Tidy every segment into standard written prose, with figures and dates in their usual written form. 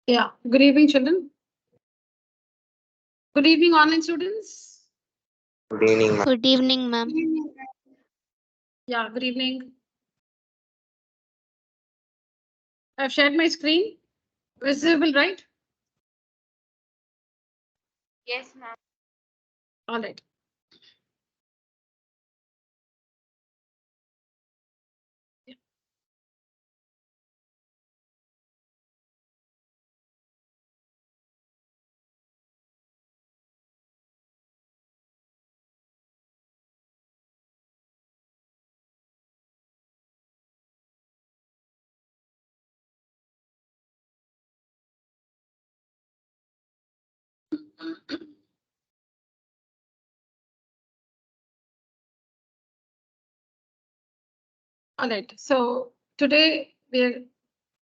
Yeah. Good evening, children. Good evening, online students. Good evening, ma'am. Good evening, ma'am. Yeah, good evening. I've shared my screen. Visible, right? Yes, ma'am. All right. All right. So today we're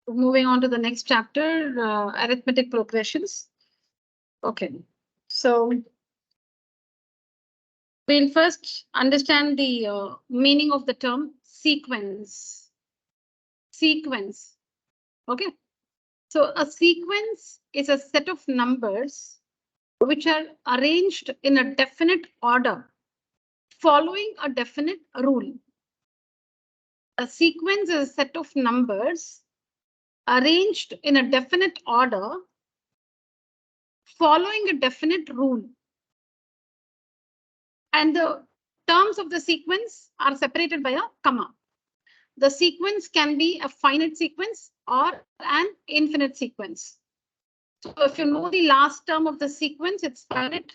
moving on to the next chapter, arithmetic progressions. Okay. So we'll first understand the meaning of the term sequence. Sequence. Okay. So a sequence is a set of numbers which are arranged in a definite order following a definite rule. A sequence is a set of numbers arranged in a definite order following a definite rule. And the terms of the sequence are separated by a comma. The sequence can be a finite sequence or an infinite sequence. So if you know the last term of the sequence, it's finite.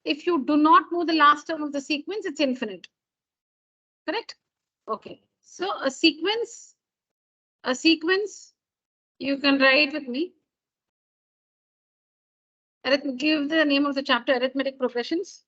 If you do not know the last term of the sequence, it's infinite. Correct? Okay. So a sequence, you can write with me. Give the name of the chapter, arithmetic progressions.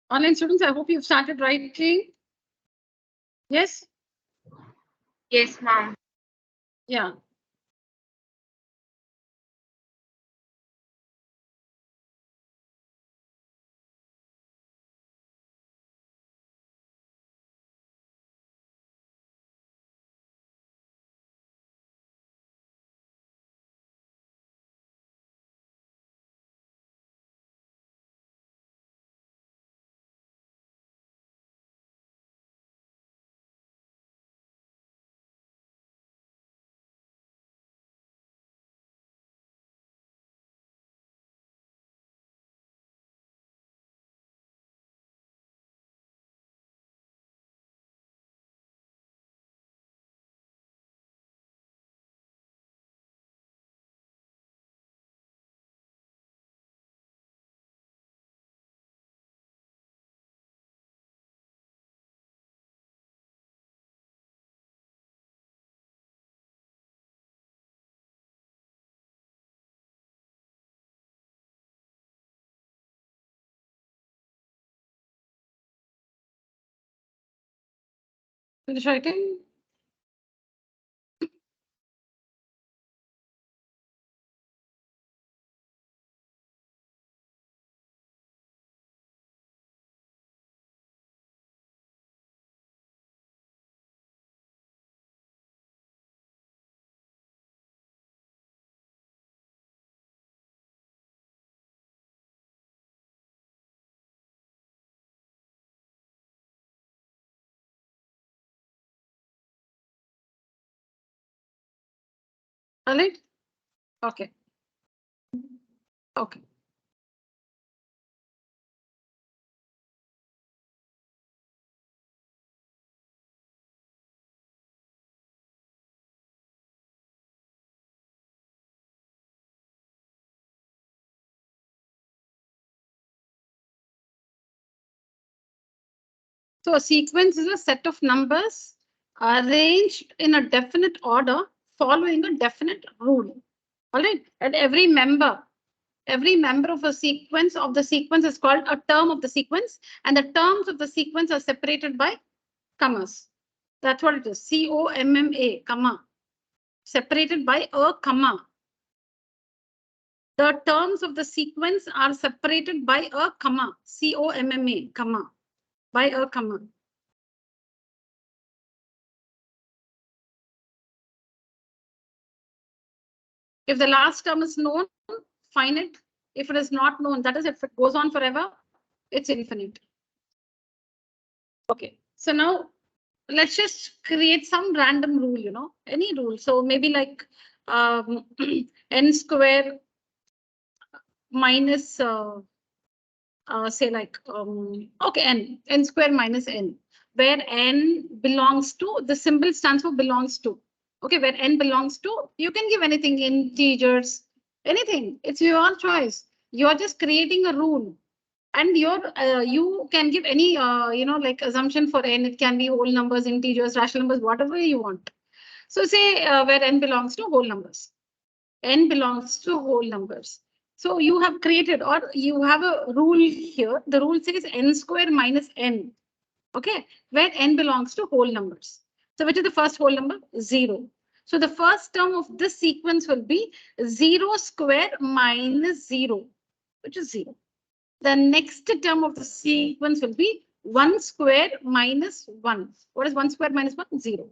Online students, I hope you've started writing. Yes? Yes, ma'am. Yeah. Finish writing. All right. Okay. Okay. So a sequence is a set of numbers arranged in a definite order following a definite rule. All right. And every member of a sequence is called a term of the sequence, and the terms of the sequence are separated by commas. That's what it is. COMMA, comma. Separated by a comma. The terms of the sequence are separated by a comma. COMMA, comma. By a comma. If the last term is known, finite. If it is not known, that is, if it goes on forever, it's infinite. Okay, so now let's just create some random rule, any rule. So maybe like n square minus, say like, okay, n square minus n, where n belongs to, the symbol stands for belongs to. Okay, where n belongs to, you can give anything, integers, anything. It's your choice. You're just creating a rule. And you can give any, like assumption for n. It can be whole numbers, integers, rational numbers, whatever you want. So say where n belongs to whole numbers. N belongs to whole numbers. So you have created, or you have a rule here. The rule says n square minus n. Okay, where n belongs to whole numbers. So which is the first whole number? 0. So the first term of this sequence will be 0 square minus 0, which is 0. The next term of the sequence will be 1 square minus 1. What is 1 square minus 1? 0.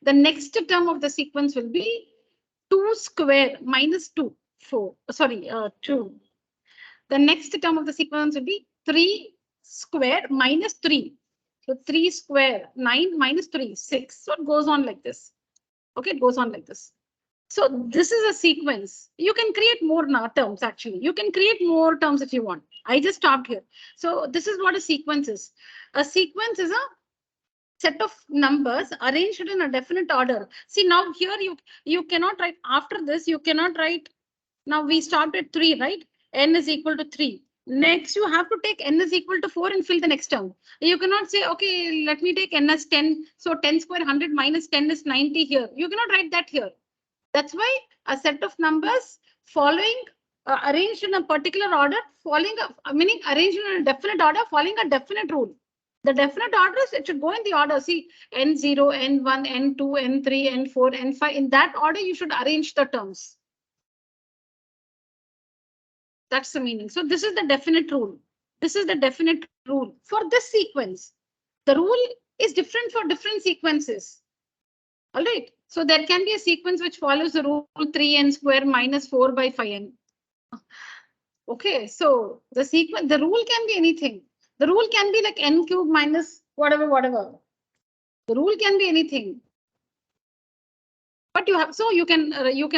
The next term of the sequence will be 2 square minus 2, 4. Sorry, 2. The next term of the sequence will be 3 square minus 3. So 3 square, 9 minus 3, 6. So it goes on like this. Okay, it goes on like this. So this is a sequence. You can create more terms, actually. You can create more terms if you want. I just stopped here. So this is what a sequence is. A sequence is a set of numbers arranged in a definite order. See, now here you cannot write, after this, you cannot write, now we stopped at 3, right? N is equal to 3. Next, you have to take n is equal to 4 and fill the next term. You cannot say, okay, let me take n as 10. So 10 square 100 minus 10 is 90 here. You cannot write that here. That's why a set of numbers following arranged in a particular order, meaning arranged in a definite order, following a definite rule. The definite orders, it should go in the order. See, n0, n1, n2, n3, n4, n5. In that order, you should arrange the terms. That's the meaning. So this is the definite rule. This is the definite rule for this sequence. The rule is different for different sequences. All right. So there can be a sequence which follows the rule 3n square minus 4 by 5n. Okay, so the sequence, the rule can be anything. The rule can be like n cube minus whatever. The rule can be anything. But you have, so you can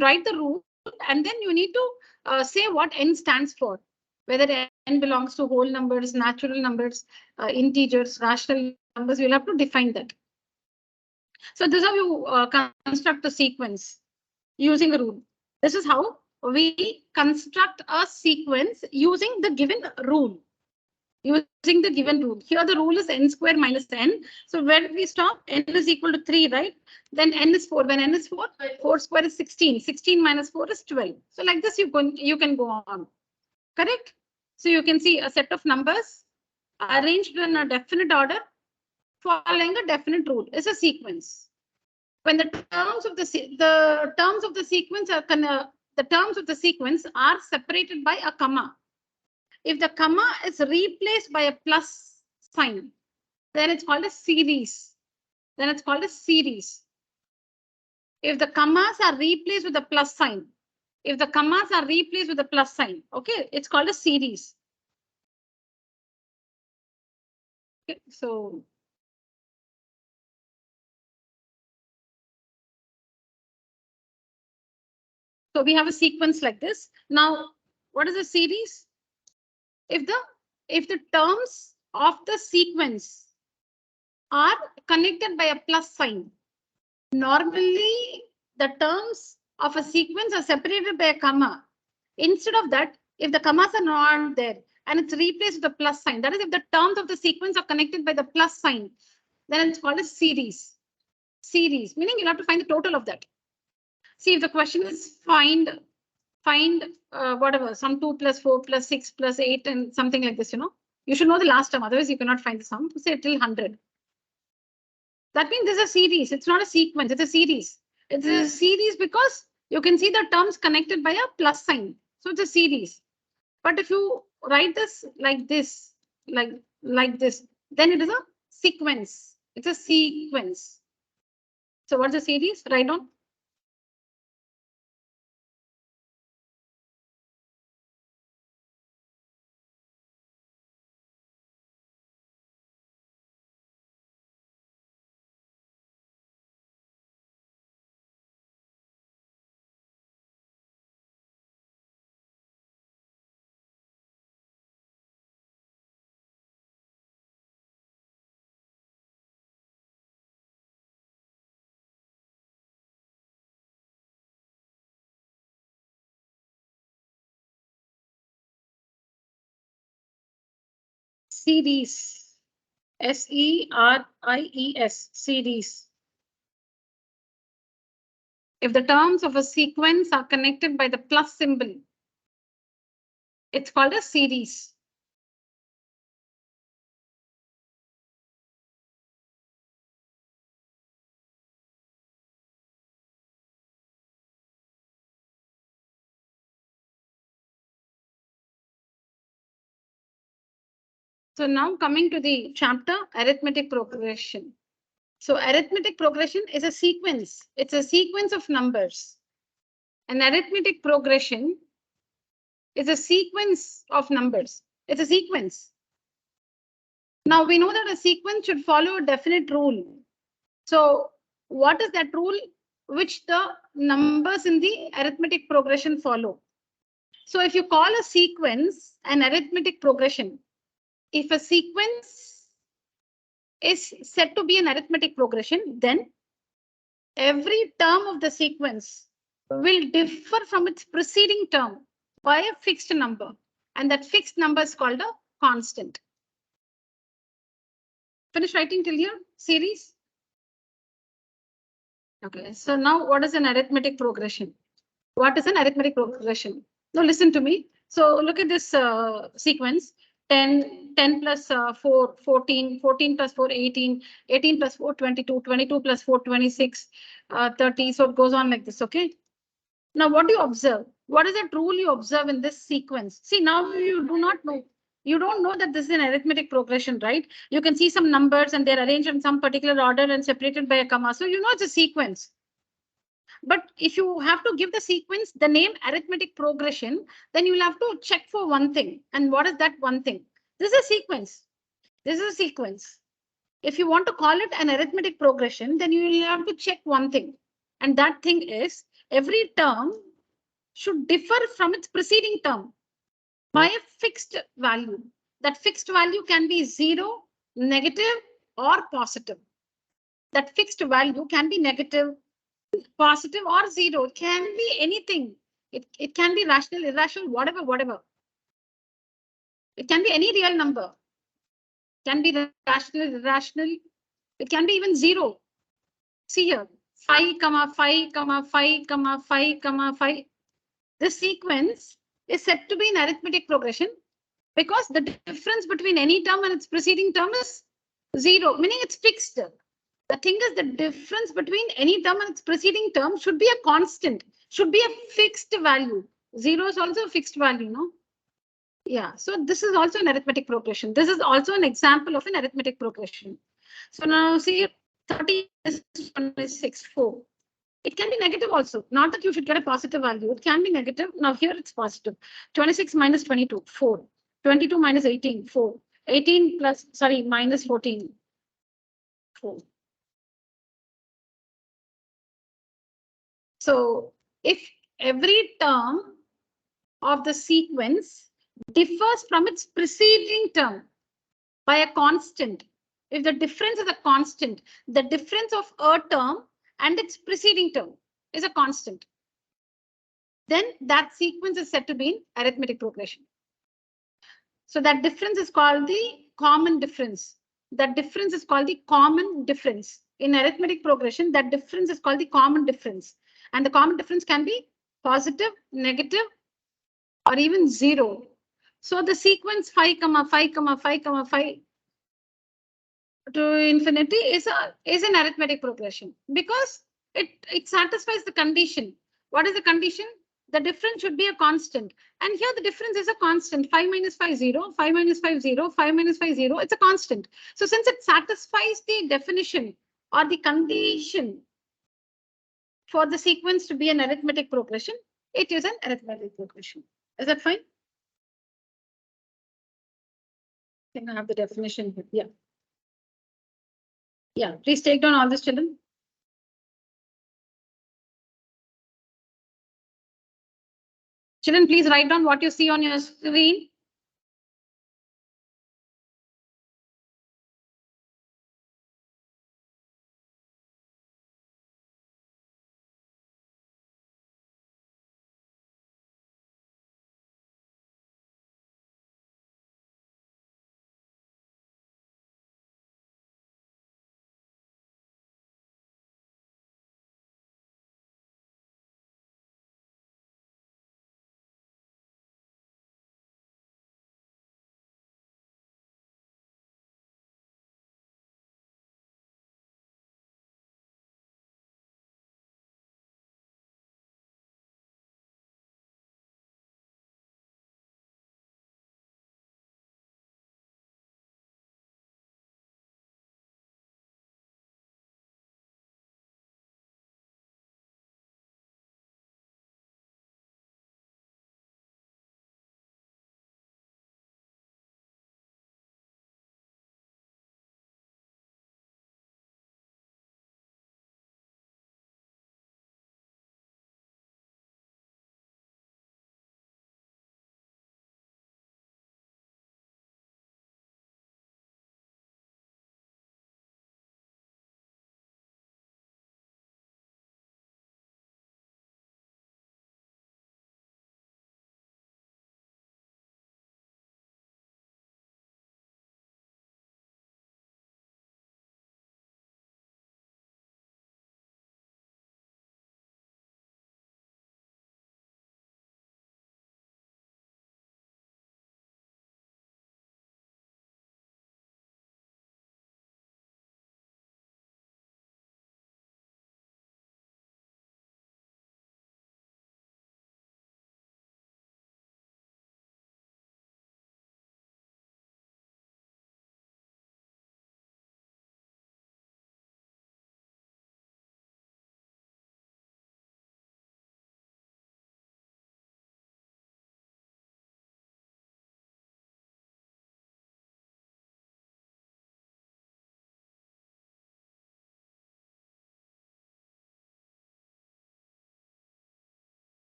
write the rule, and then you need to say what n stands for. Whether n belongs to whole numbers, natural numbers, integers, rational numbers, you'll have to define that. So this is how you construct a sequence using a rule. This is how we construct a sequence using the given rule. Using the given rule. Here the rule is n square minus n. So where we stop, n is equal to 3, right? Then n is 4. When n is 4, 4 square is 16. 16 minus 4 is 12. So like this, you can go on. Correct? So you can see a set of numbers arranged in a definite order following a definite rule. It's a sequence. When the terms of the sequence are separated by a comma. If the comma is replaced by a plus sign, then it's called a series. If the commas are replaced with a plus sign, okay, it's called a series. Okay, so we have a sequence like this. Now, what is a series? If the terms of the sequence are connected by a plus sign, normally the terms of a sequence are separated by a comma. Instead of that, if the commas are not there and it's replaced with a plus sign, that is, if the terms of the sequence are connected by the plus sign, then it's called a series. Series, meaning you'll have to find the total of that. See, if the question is find whatever, some 2 plus 4 plus 6 plus 8 and something like this, you should know the last term, otherwise you cannot find the sum. Say till 100. That means there's a series. It's not a sequence, it's a series. It's a series because you can see the terms connected by a plus sign. So it's a series. But if you write this like this, like this, then it is a sequence. It's a sequence. So what's a series? Write down. Series. S-E-R-I-E-S. Series. If the terms of a sequence are connected by the plus symbol, it's called a series. So now coming to the chapter arithmetic progression. So arithmetic progression is a sequence. It's a sequence of numbers. An arithmetic progression is a sequence of numbers. It's a sequence. Now we know that a sequence should follow a definite rule. So what is that rule which the numbers in the arithmetic progression follow? So if you call a sequence an arithmetic progression, if a sequence is said to be an arithmetic progression, then every term of the sequence will differ from its preceding term by a fixed number, and that fixed number is called a constant. Finish writing till here, series? Okay, so now what is an arithmetic progression? What is an arithmetic progression? Now listen to me. So look at this sequence. 10 plus 4, 14, 14 plus 4, 18, 18 plus 4, 22, 22 plus 4, 26, 30. So it goes on like this, okay? Now what do you observe? What is that rule you observe in this sequence? See, now you do not know. You don't know that this is an arithmetic progression, right? You can see some numbers and they're arranged in some particular order and separated by a comma. So you know it's a sequence. But if you have to give the sequence the name arithmetic progression, then you will have to check for one thing. And what is that one thing? This is a sequence. This is a sequence. If you want to call it an arithmetic progression, then you will have to check one thing. And that thing is every term should differ from its preceding term by a fixed value. That fixed value can be 0, negative, or positive. That fixed value can be negative, positive, or 0. It can be anything. It can be rational, irrational, whatever. It can be any real number. It can be rational, irrational. It can be even 0. See here, 5, 5, 5, 5, 5. This sequence is said to be an arithmetic progression because the difference between any term and its preceding term is 0, meaning it's fixed. The thing is the difference between any term and its preceding term should be a constant, should be a fixed value. 0 is also a fixed value, no? Yeah, so this is also an arithmetic progression. This is also an example of an arithmetic progression. So now see 30 is 26, 4. It can be negative also. Not that you should get a positive value. It can be negative. Now here it's positive. 26 minus 22, 4. 22 minus 18, 4. 18 plus, sorry, minus 14, 4. So if every term of the sequence differs from its preceding term by a constant, if the difference is a constant, the difference of a term and its preceding term is a constant, then that sequence is said to be in arithmetic progression. So that difference is called the common difference. That difference is called the common difference. In arithmetic progression, that difference is called the common difference. And the common difference can be positive, negative, or even 0. So the sequence 5, 5, 5, 5 to infinity is an arithmetic progression because it satisfies the condition. What is the condition? The difference should be a constant. And here the difference is a constant. 5 minus 5, 0, 5 minus 5, 0, 5 minus 5, 0. It's a constant. So since it satisfies the definition or the condition for the sequence to be an arithmetic progression, it is an arithmetic progression. Is that fine? I think I have the definition here. Yeah. Yeah, please take down all this, children. Children, please write down what you see on your screen.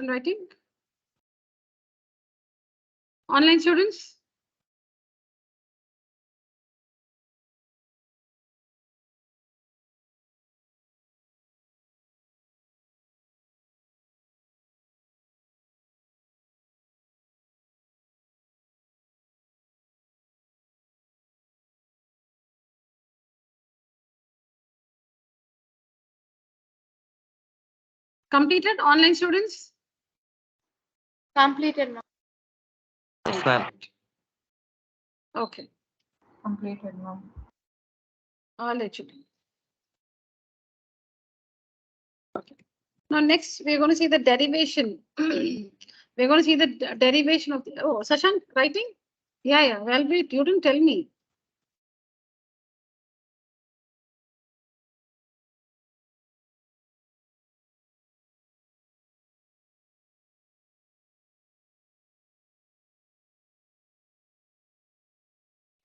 Writing. Online students. Completed online students. Completed, ma'am. Yes, ma'am. Okay. Completed, ma'am. I'll let you do. Okay. Now next we're going to see the derivation. We're going to see the derivation of the, oh, Sashank, writing? Yeah, well, wait, you didn't tell me.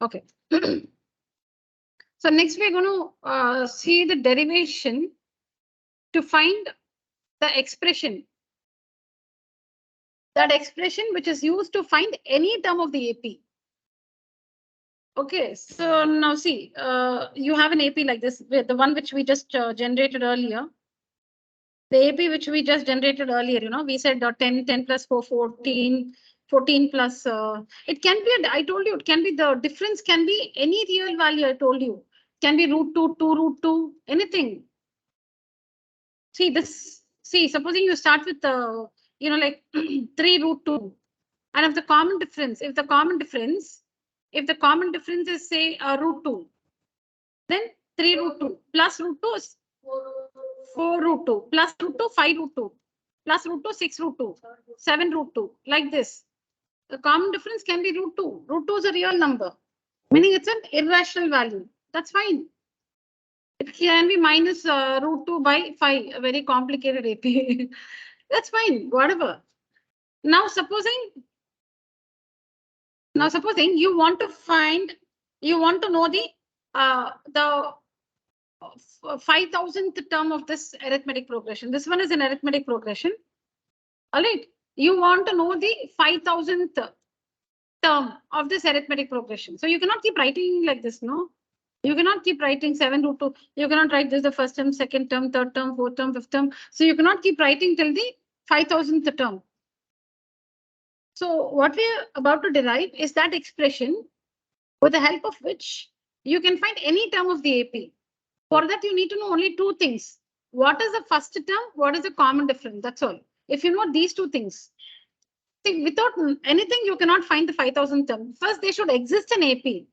Okay. So next we're going to see the derivation to find the expression. That expression which is used to find any term of the AP. Okay, so now see, you have an AP like this, the one which we just generated earlier. The AP which we just generated earlier, you know, we said 10, 10 plus 4, 14, 14 plus, it can be, I told you, it can be, the difference can be any real value, I told you. Can be root 2, 2 root 2, anything. See this, see, supposing you start with, you know, like 3 root 2. And if the common difference, if the common difference is say root 2, then 3 root 2 plus root 2 is 4 root 2 plus root 2, 5 root 2 plus root 2, 6 root 2, 7 root 2, like this. The common difference can be root 2. Root 2 is a real number, meaning it's an irrational value. That's fine. It can be minus root 2 by 5, a very complicated AP. That's fine, whatever. Now supposing you want to know the 5,000th term of this arithmetic progression. This one is an arithmetic progression. All right. You want to know the 5,000th term of this arithmetic progression. So you cannot keep writing like this, no? You cannot keep writing 7 root 2. You cannot write this the first term, second term, third term, fourth term, fifth term. So you cannot keep writing till the 5,000th term. So what we are about to derive is that expression with the help of which you can find any term of the AP. For that, you need to know only two things. What is the first term? What is the common difference? That's all. If you know these two things, see, without anything, you cannot find the 5,000 term. First, they should exist in AP.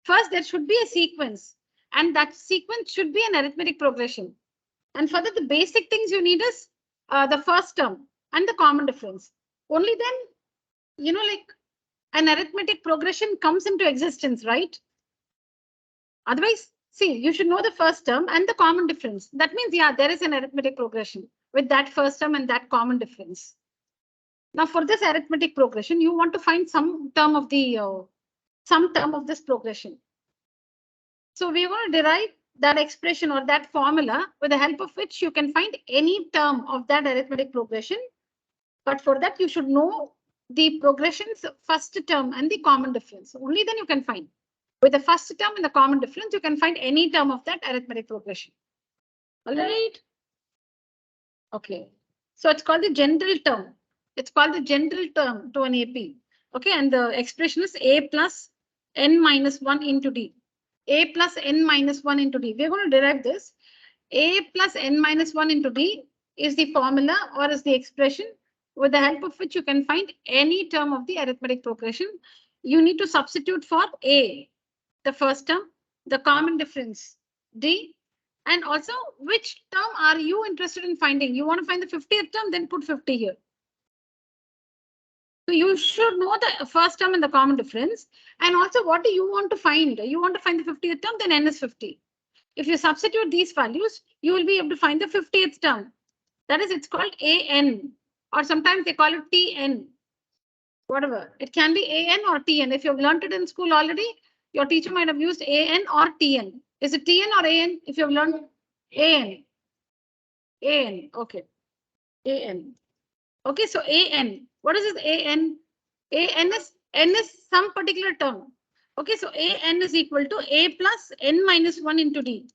First, there should be a sequence, and that sequence should be an arithmetic progression. And further, the basic things you need is the first term and the common difference. Only then, you know, like an arithmetic progression comes into existence, right? Otherwise, see, you should know the first term and the common difference. That means, yeah, there is an arithmetic progression with that first term and that common difference. Now, for this arithmetic progression, you want to find some term of this progression. So we're going to derive that expression or that formula with the help of which you can find any term of that arithmetic progression. But for that, you should know the progression's first term and the common difference. Only then you can find. With the first term and the common difference, you can find any term of that arithmetic progression. All right. Okay. So it's called the general term. It's called the general term to an AP. Okay. And the expression is A plus n minus 1 into D. A plus n minus 1 into D. We're going to derive this. A plus n minus 1 into D is the formula or is the expression with the help of which you can find any term of the arithmetic progression. You need to substitute for A, the first term, the common difference, D, and also which term are you interested in finding? You want to find the 50th term, then put 50 here. So you should know the first term and the common difference. And also, what do you want to find? You want to find the 50th term, then n is 50. If you substitute these values, you will be able to find the 50th term. That is, it's called AN, or sometimes they call it TN. Whatever. It can be AN or TN. If you've learned it in school already, your teacher might have used AN or TN. Is it TN or AN? If you've learned AN. AN. Okay. AN. Okay, so AN. What is this AN? N is some particular term. Okay, so AN is equal to A plus n minus 1 into D.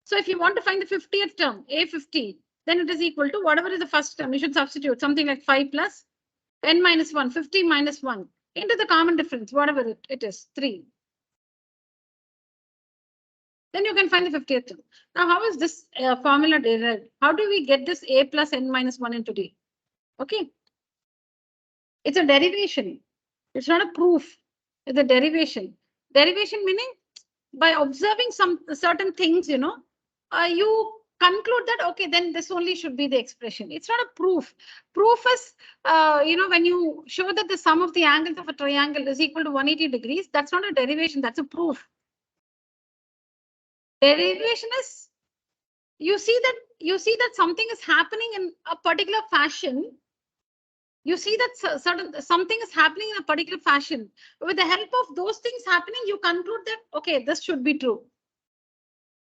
So if you want to find the 50th term, A50, then it is equal to whatever is the first term. You should substitute something like 5 plus n minus 1, 50 minus 1 into the common difference, whatever it is, 3. Then you can find the 50th term. Now, how is this formula derived? How do we get this A plus n minus 1 into D? Okay. It's a derivation. It's not a proof. The derivation. Derivation meaning by observing some certain things, you you conclude that, okay, then this only should be the expression. It's not a proof. Proof is, when you show that the sum of the angles of a triangle is equal to 180 degrees, that's not a derivation, that's a proof. Derivation is, you see that something is happening in a particular fashion. You see that something is happening in a particular fashion. With the help of those things happening, you conclude that, okay, this should be true.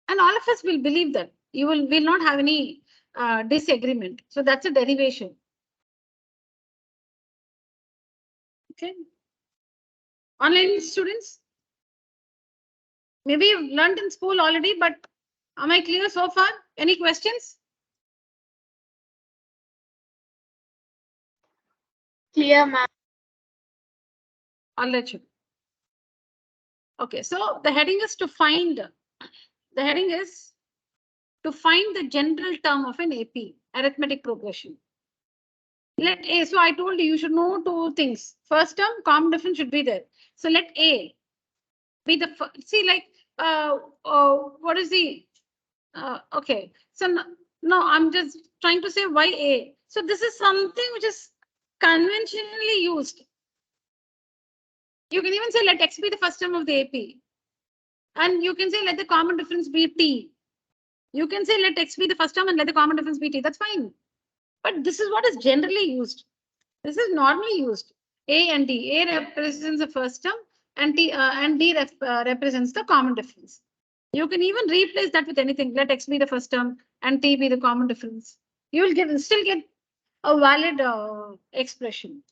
And all of us will believe that. You will not have any disagreement. So that's a derivation. Okay. Online students, maybe you've learned in school already, but am I clear so far? Any questions? Clear, ma'am. I'll let you. Okay, so the heading is to find. The heading is to find the general term of an AP, arithmetic progression. Let A, so I told you should know two things. First term, common difference should be there. So let A be the, see, like, what is the, okay. So no, I'm just trying to say why A. So this is something which is conventionally used. You can even say let X be the first term of the AP. And you can say let the common difference be T. You can say let X be the first term and let the common difference be T. That's fine. But this is what is generally used. This is normally used. A and D. A represents the first term and D represents the common difference. You can even replace that with anything. Let X be the first term and T be the common difference. You will still get a valid expression.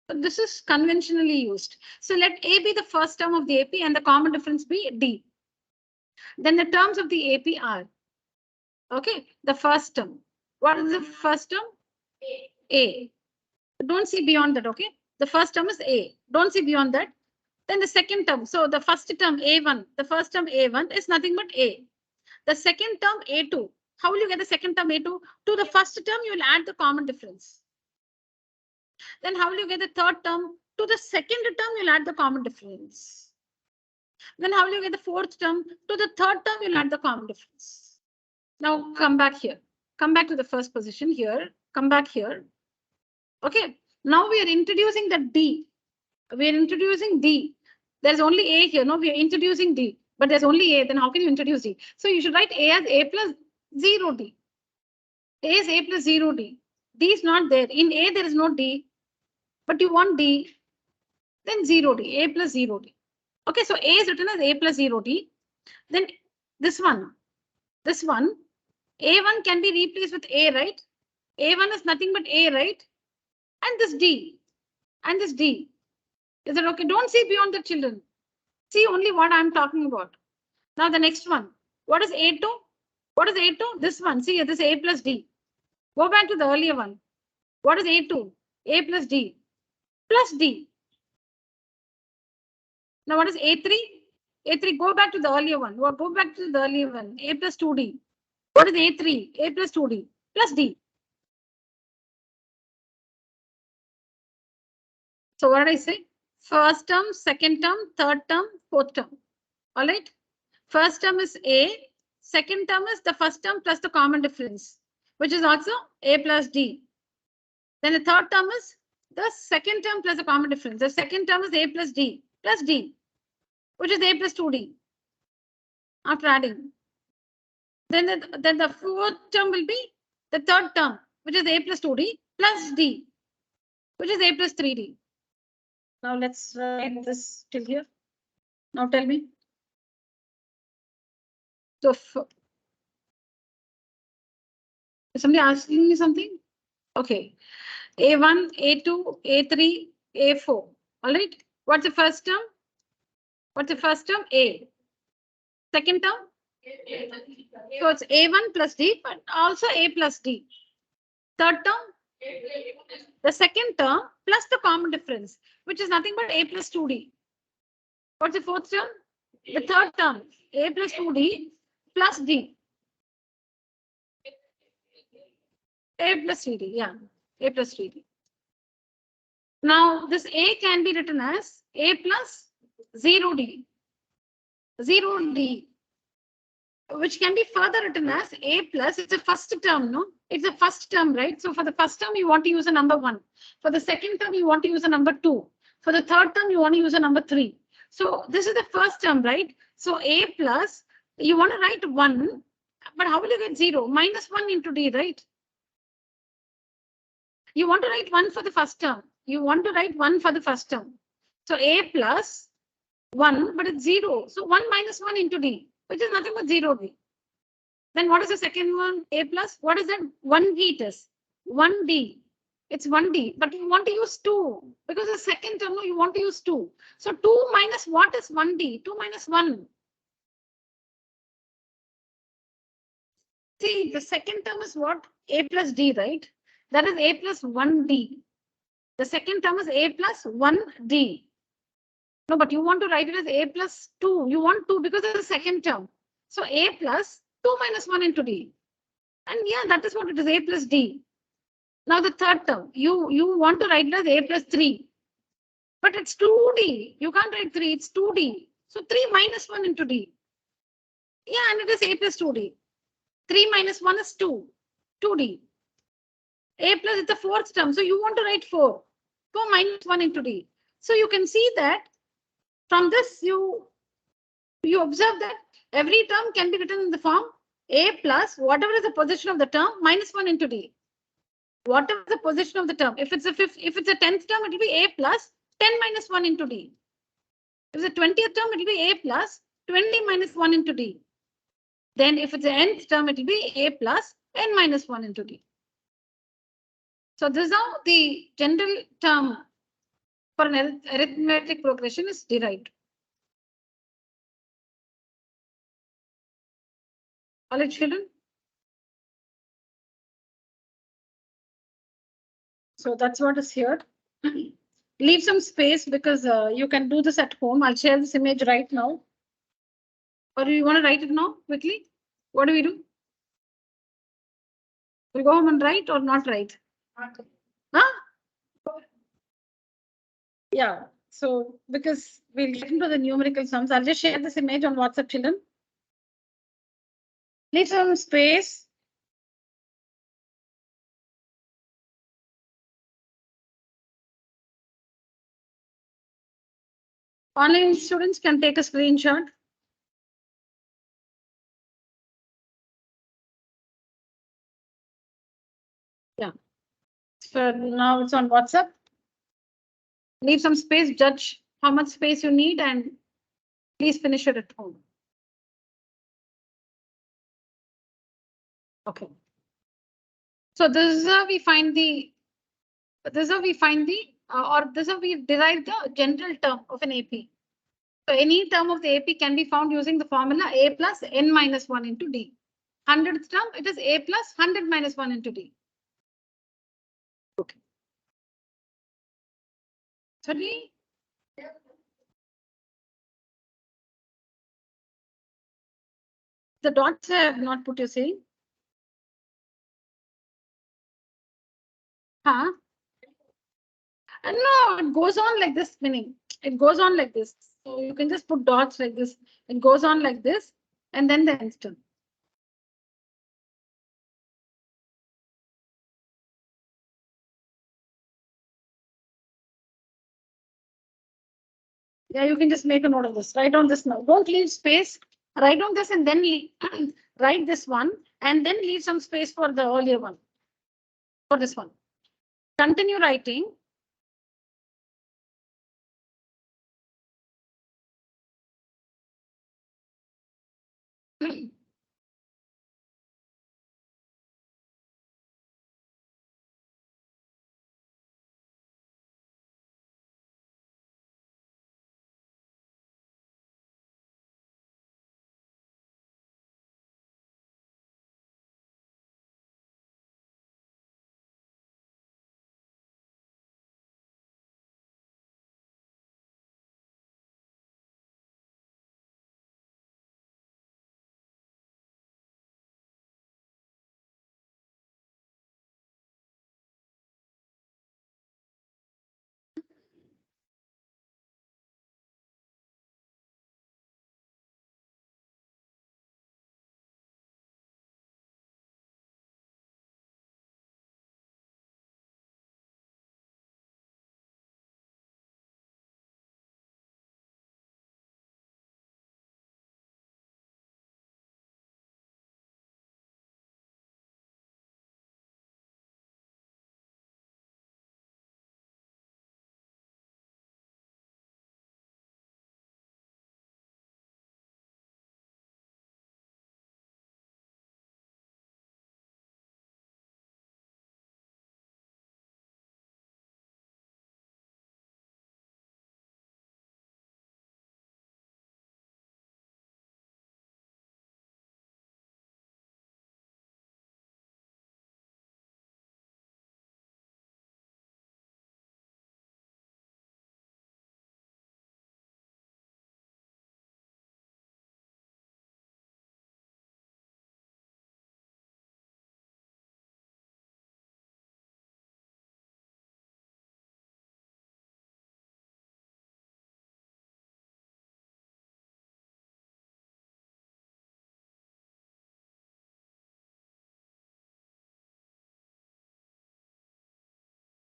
But this is conventionally used. So let A be the first term of the AP and the common difference be D. Then the terms of the AP are, okay, the first term. What is the first term? A. Don't see beyond that, okay? The first term is A. Don't see beyond that. Then the second term. So the first term A1, the first term A1 is nothing but A. The second term A2. How will you get the second term A2? To the first term, you will add the common difference. Then how will you get the third term? To the second term, you'll add the common difference. Then how will you get the fourth term? To the third term, you'll add the common difference. Now come back here. Come back to the first position here. Come back here. Okay. Now we are introducing the D. We are introducing D. There's only A here. No, we are introducing D. But there's only A. Then how can you introduce D? So you should write A as A plus 0D. A is A plus 0D. D is not there. In A, there is no D. But you want D. Then 0D. A plus 0D. Okay, so A is written as A plus 0D. Then this one. This one. A1 can be replaced with A, right? A1 is nothing but A, right? And this D. And this D. Is it okay? Don't see beyond the children. See only what I'm talking about. Now the next one. What is A2? What is A2? This one. See, this is A plus D. Go back to the earlier one. What is A2? A plus D. Plus D. Now what is A3? A3, go back to the earlier one. Go back to the earlier one. A plus 2D. What is A3? A plus 2D. Plus D. So what did I say? First term, second term, third term, fourth term. All right. First term is A. Second term is the first term plus the common difference, which is also A plus D. Then the third term is the second term plus the common difference. The second term is A plus D, which is A plus 2D. After adding. Then the fourth term will be the third term, which is A plus 2D plus D, which is A plus 3D. Now let's write this till here. Now tell me. So is somebody asking me something? Okay. A1, A2, A3, A4. All right. What's the first term? What's the first term? A. Second term? So it's A1 plus D, but also A plus D. Third term? The second term plus the common difference, which is nothing but A plus 2D. What's the fourth term? The third term, A plus 2D plus D. A plus 3D, yeah. A plus 3D. Now this A can be written as A plus 0D. 0D. Which can be further written as A plus, it's a first term, no? It's a first term, right? So for the first term, you want to use a number 1. For the second term, you want to use a number 2. For the third term, you want to use a number 3. So this is the first term, right? So A plus, you want to write 1, but how will you get 0? Minus 1 into D, right? You want to write 1 for the first term. You want to write 1 for the first term. So A plus 1, but it's 0. So 1 minus 1 into D, which is nothing but 0D. Then what is the second one? A plus. What is that? 1D it is. 1D. It's 1D. But you want to use 2. Because the second term, you want to use 2. So 2 minus what is 1D? 2 minus 1. See, the second term is what? A plus D, right? That is A plus 1D. The second term is A plus 1D. No, but you want to write it as A plus 2. You want 2 because of the second term. So A plus 2 minus 1 into D. And yeah, that is what it is, A plus D. Now the third term, you want to write it as A plus 3. But it's 2D. You can't write 3, it's 2D. So 3 minus 1 into D. Yeah, and it is A plus 2D. 3 minus 1 is 2. 2D. A plus is the fourth term. So you want to write 4. 4 minus 1 into D. So you can see that from this, you observe that every term can be written in the form A plus whatever is the position of the term minus 1 into D. Whatever the position of the term. If it's a 10th term, it will be A plus 10 minus 1 into D. If it's a 20th term, it will be A plus 20 minus 1 into D. Then if it's the nth term, it will be A plus n minus 1 into D. So this is how the general term for an arithmetic progression is derived. All right, children. So that's what is here. Leave some space because you can do this at home. I'll share this image right now. Or do you want to write it now quickly? What do we do? We go home and write or not write? Huh? Yeah. So because we'll get into the numerical sums, I'll just share this image on WhatsApp, children. Leave some space. Online students can take a screenshot. Yeah. So now it's on WhatsApp. Leave some space, judge how much space you need, and please finish it at home. Okay. So this is how we find the, or this is how we derive the general term of an AP. So any term of the AP can be found using the formula A plus n minus 1 into D. 100th term, it is A plus 100 minus 1 into D. Okay. Sorry. The dots I have not put, you saying? Huh? No, it goes on like this, meaning it goes on like this. So you can just put dots like this. It goes on like this, and then the instant. Yeah, you can just make a note of this. Write down this now. Don't leave space. Write down this and then write this one, and then leave some space for the earlier one. For this one. Continue writing.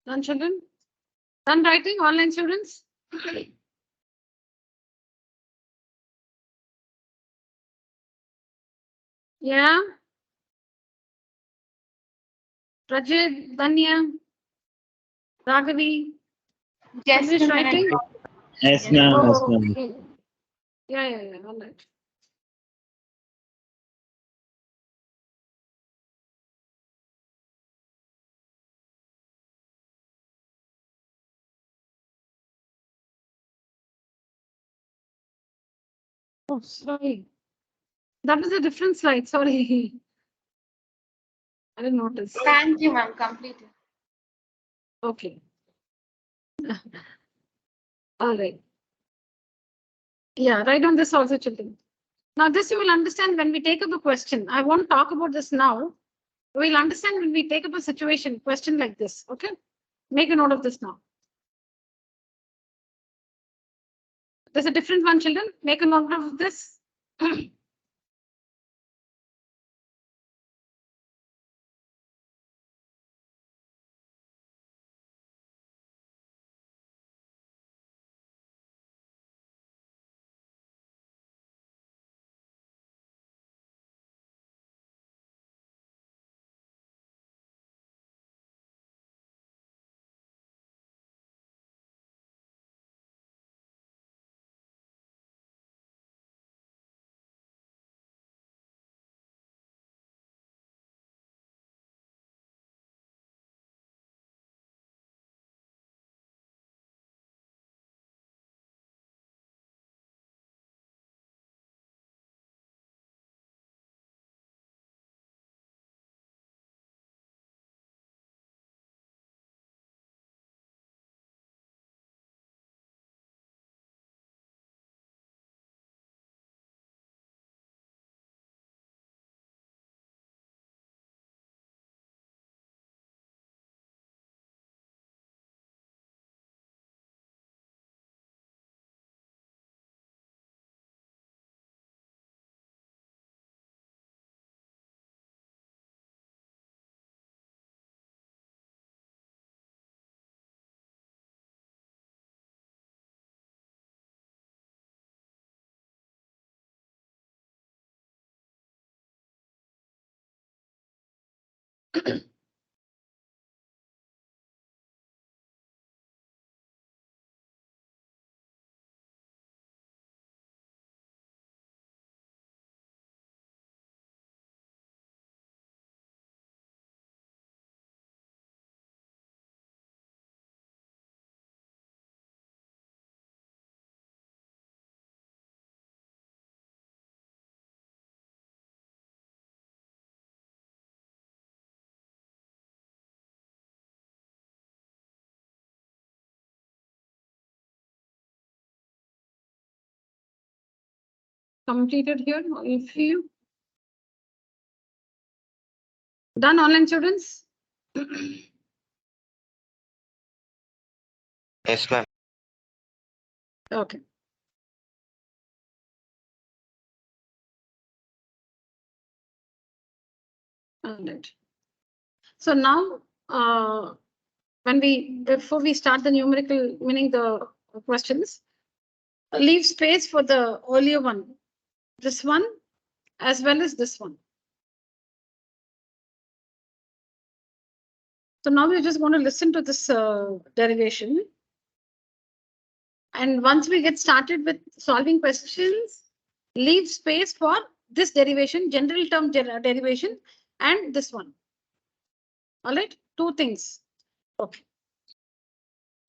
Done, children? Done writing, online students? Yeah. Rajit, Danya, Raghavi. Just Finish a minute. writing? Yes, ma'am. Yes, Oh, ma'am. okay. Yeah. All right. Oh, sorry. That was a different slide. Sorry. I didn't notice. Thank you, ma'am. Completed. Okay. All right. Yeah, write on this also, children. Now, this you will understand when we take up a question. I won't talk about this now. We'll understand when we take up a situation, question like this. Okay. Make a note of this now. There's a different one, children. Make a note of this. Completed here. If you done, online students. Yes, ma'am. Okay. All right. So now, before we start the numerical, meaning the questions, leave space for the earlier one, this one, as well as this one. So now we're just going to listen to this derivation. And once we get started with solving questions, leave space for this derivation, general term derivation, and this one. All right, two things. Okay.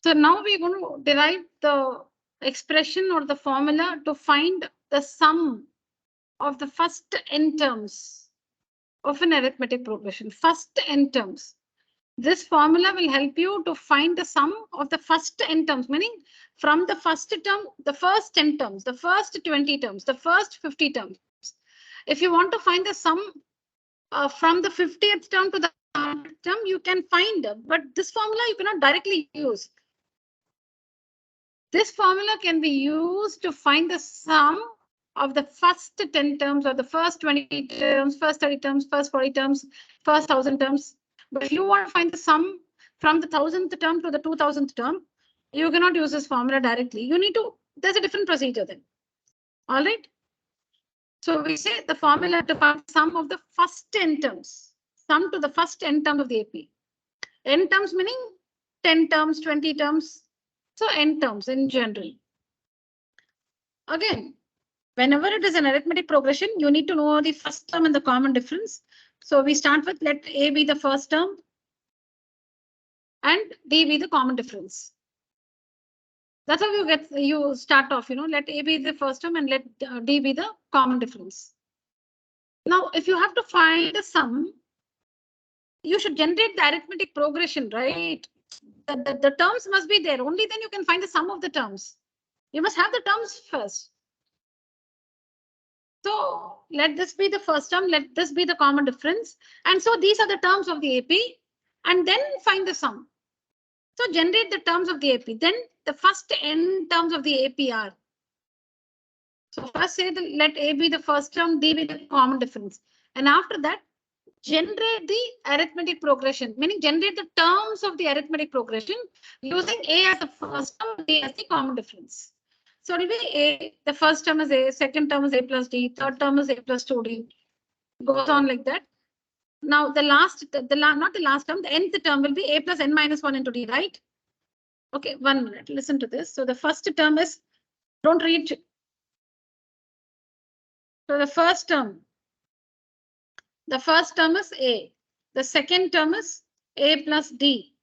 So now we're going to derive the expression or the formula to find the sum of the first n terms of an arithmetic progression. First n terms. This formula will help you to find the sum of the first n terms, meaning from the first term, the first 10 terms, the first 20 terms, the first 50 terms. If you want to find the sum from the 50th term to the 100th term, you can find, but this formula you cannot directly use. This formula can be used to find the sum of the first 10 terms or the first 20 terms, first 30 terms, first 40 terms, first 1000 terms. But if you want to find the sum from the 1000th term to the 2000th term, you cannot use this formula directly. You need to, there's a different procedure then. All right. So we say the formula to find sum of the first n terms, sum to the first n term of the AP. N terms meaning 10 terms, 20 terms. So n terms in general. Again, whenever it is an arithmetic progression, you need to know the first term and the common difference. So we start with let A be the first term and D be the common difference. That's how you start off, let A be the first term and let D be the common difference. Now, if you have to find the sum, you should generate the arithmetic progression, right? The terms must be there. Only then you can find the sum of the terms. You must have the terms first. So let this be the first term, let this be the common difference. And so these are the terms of the AP and then find the sum. So generate the terms of the AP. Then the first n terms of the AP are. So first say let A be the first term, D be the common difference. And after that, generate the arithmetic progression, meaning generate the terms of the arithmetic progression using A as the first term, D as the common difference. So it will be A, the first term is A, second term is A plus D, third term is A plus 2D. Goes on like that. Now the last, not the last term, the nth term will be A plus n minus 1 into D, right? Okay, 1 minute, listen to this. So the first term is, don't read. So the first term is A. The second term is A plus D.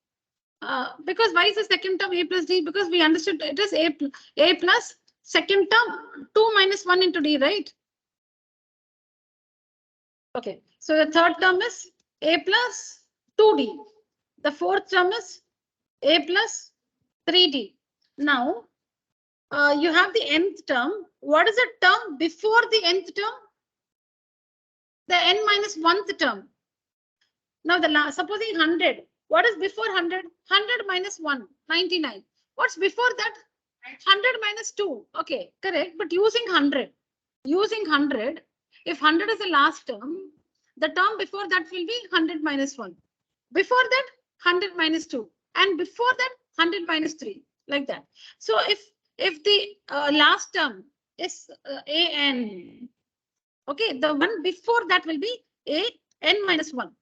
Because why is the second term A plus D? Because we understood it is A plus second term 2 minus 1 into D, right? Okay, so the third term is A plus 2D. The fourth term is A plus 3D. Now, you have the nth term. What is the term before the nth term? The n minus 1th term. Now, supposing 100. What is before 100? 100 minus 1, 99. What's before that? 100 minus 2. Okay, correct. But using 100, if 100 is the last term, the term before that will be 100 minus 1. Before that, 100 minus 2. And before that, 100 minus 3. Like that. So if the last term is an, okay, the one before that will be an minus 1.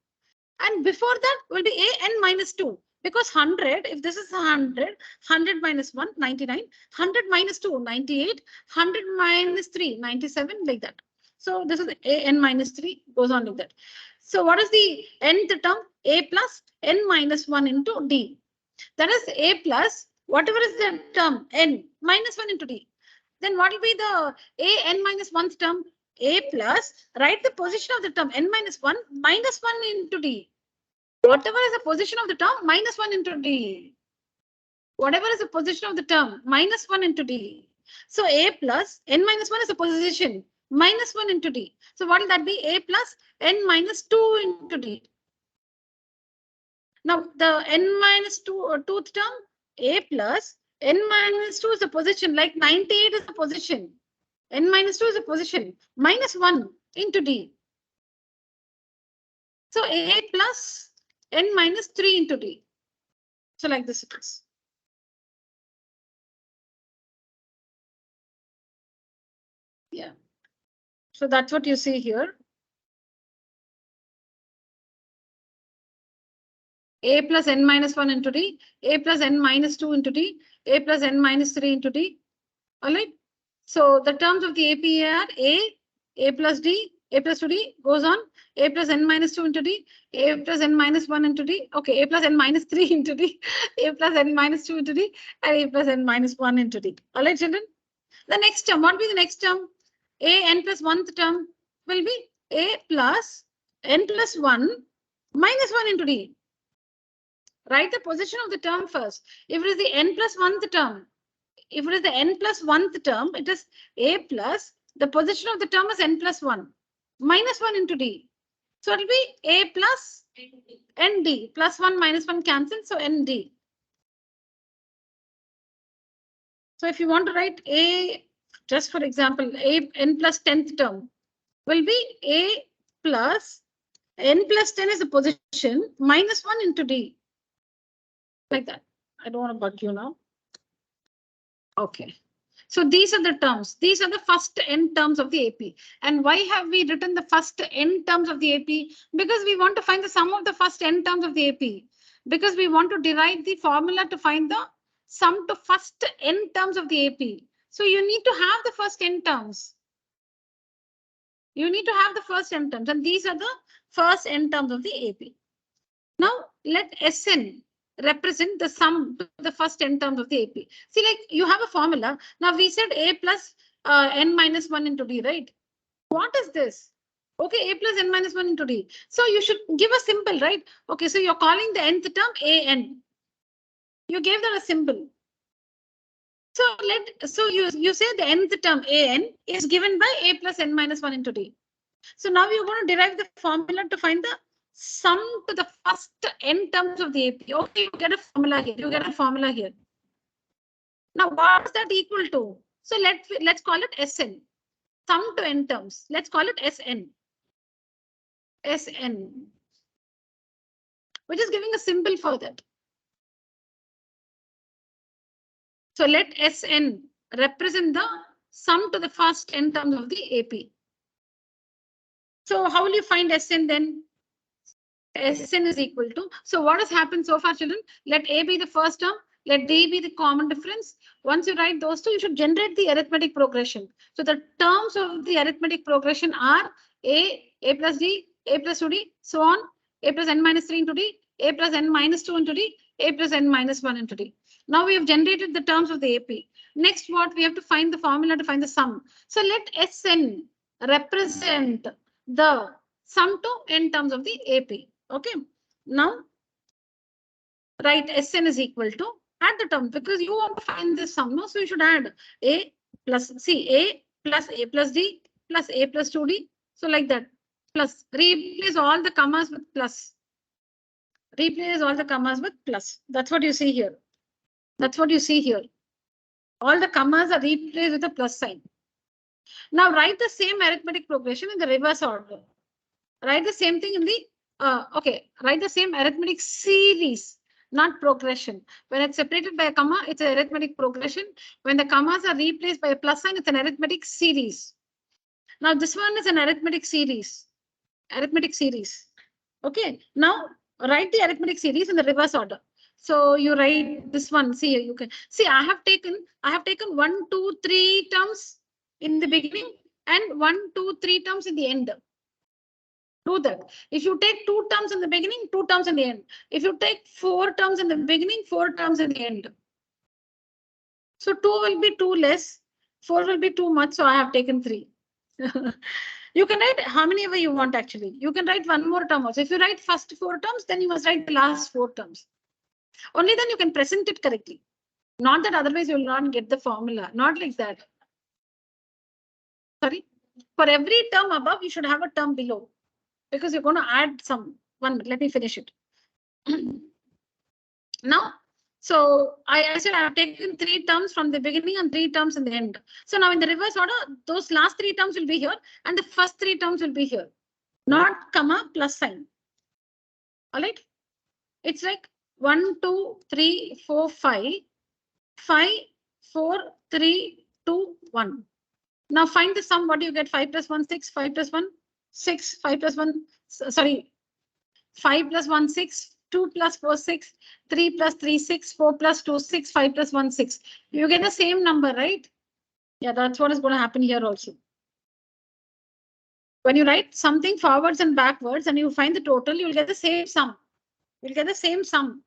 And before that will be an minus 2. Because 100, if this is 100, 100 minus 1, 99, 100 minus 2, 98, 100 minus 3, 97, like that. So this is an minus 3, goes on like that. So what is the nth term? A plus n minus 1 into D. That is A plus, whatever is the term, n minus 1 into D. Then what will be the n minus 1th term? A plus, write the position of the term n minus 1 minus 1 into D. Whatever is the position of the term, minus 1 into D. Whatever is the position of the term, minus 1 into D. So A plus n minus 1 is the position, minus 1 into D. So what will that be? A plus n minus 2 into D. Now the n minus 2th term, A plus n minus 2 is the position, like 98 is the position. N minus 2 is a position, minus 1 into D. So A plus n minus 3 into D. So like this it is. Yeah. So that's what you see here. A plus n minus 1 into D, A plus n minus 2 into D, A plus n minus 3 into D. All right. So the terms of the AP are A plus D, A plus 2D goes on, A plus n minus 2 into D, A plus n minus 1 into D, okay, A plus n minus 3 into D, A plus n minus 2 into D, and A plus n minus 1 into D. All right, children? The next term, what will be the next term? A n plus 1th term will be A plus n plus 1 minus 1 into D. Write the position of the term first. If it is the n plus 1th term, if it is the n plus 1th term, it is A plus, the position of the term is n plus 1, minus 1 into D. So it will be A plus ND, plus 1 minus 1 cancel, so ND. So if you want to write A, just for example, A n plus 10th term will be A plus n plus 10 is the position, minus 1 into D. Like that. I don't want to bug you now. Okay. So these are the terms. These are the first n terms of the AP. And why have we written the first n terms of the AP? Because we want to find the sum of the first n terms of the AP. Because we want to derive the formula to find the sum to first n terms of the AP. So you need to have the first n terms. You need to have the first n terms. And these are the first n terms of the AP. Now let Sn represent the sum to the first n terms of the AP. See, like you have a formula. Now we said A plus n minus 1 into D, right? What is this? Okay, A plus n minus 1 into D. So you should give a symbol, right? Okay, so you're calling the nth term an. You gave that a symbol. So you say the nth term an is given by A plus n minus 1 into D. So now you're going to derive the formula to find the sum to the first n terms of the AP. Okay, you get a formula here. You get a formula here. Now, what is that equal to? So let's call it Sn. Sum to n terms. Let's call it Sn. Sn. We're just giving a symbol for that. So let Sn represent the sum to the first n terms of the AP. So how will you find Sn then? Sn is equal to. So what has happened so far, children? Let A be the first term. Let D be the common difference. Once you write those two, you should generate the arithmetic progression. So the terms of the arithmetic progression are A plus D, A plus 2D, so on. A plus n minus 3 into D, A plus n minus 2 into D, A plus n minus 1 into D. Now we have generated the terms of the AP. Next, what we have to find the formula to find the sum. So let Sn represent the sum to n terms of the AP. Okay. Now write Sn is equal to, add the term because you want to find this sum. No? So you should add A plus A plus D plus A plus 2D. So like that. Plus, replace all the commas with plus. Replace all the commas with plus. That's what you see here. That's what you see here. All the commas are replaced with a plus sign. Now write the same arithmetic progression in the reverse order. Write the same thing in the write the same arithmetic series, not progression. When it's separated by a comma, it's an arithmetic progression. When the commas are replaced by a plus sign, it's an arithmetic series. Now this one is an arithmetic series. Arithmetic series. Okay. Now write the arithmetic series in the reverse order. So you write this one. See, you can see I have taken 1, 2, 3 terms in the beginning and 1, 2, 3 terms in the end. Do that. If you take 2 terms in the beginning, 2 terms in the end. If you take 4 terms in the beginning, 4 terms in the end. So 2 will be 2 less, 4 will be too much. So I have taken 3. You can write how many ever you want actually. You can write one more term also. If you write first 4 terms, then you must write the last 4 terms. Only then you can present it correctly. Not that otherwise you will not get the formula. Not like that. Sorry. For every term above, you should have a term below. Because you're going to add some. 1 minute, let me finish it. Now, so I said I have taken 3 terms from the beginning and 3 terms in the end. So now in the reverse order, those last 3 terms will be here and the first 3 terms will be here. Not comma plus sign. All right. It's like 1, 2, 3, 4, 5, 5, 4, 3, 2, 1. Now find the sum. What do you get? 5 plus 1, 6, 5 plus 1, 6, 5 plus 1, sorry, 5 plus 1, 6, 2 plus 4, 6, 3 plus 3, 6, 4 plus 2, 6, 5 plus 1, 6. You get the same number, right? Yeah, that's what is going to happen here also. When you write something forwards and backwards and you find the total, you'll get the same sum. You'll get the same sum.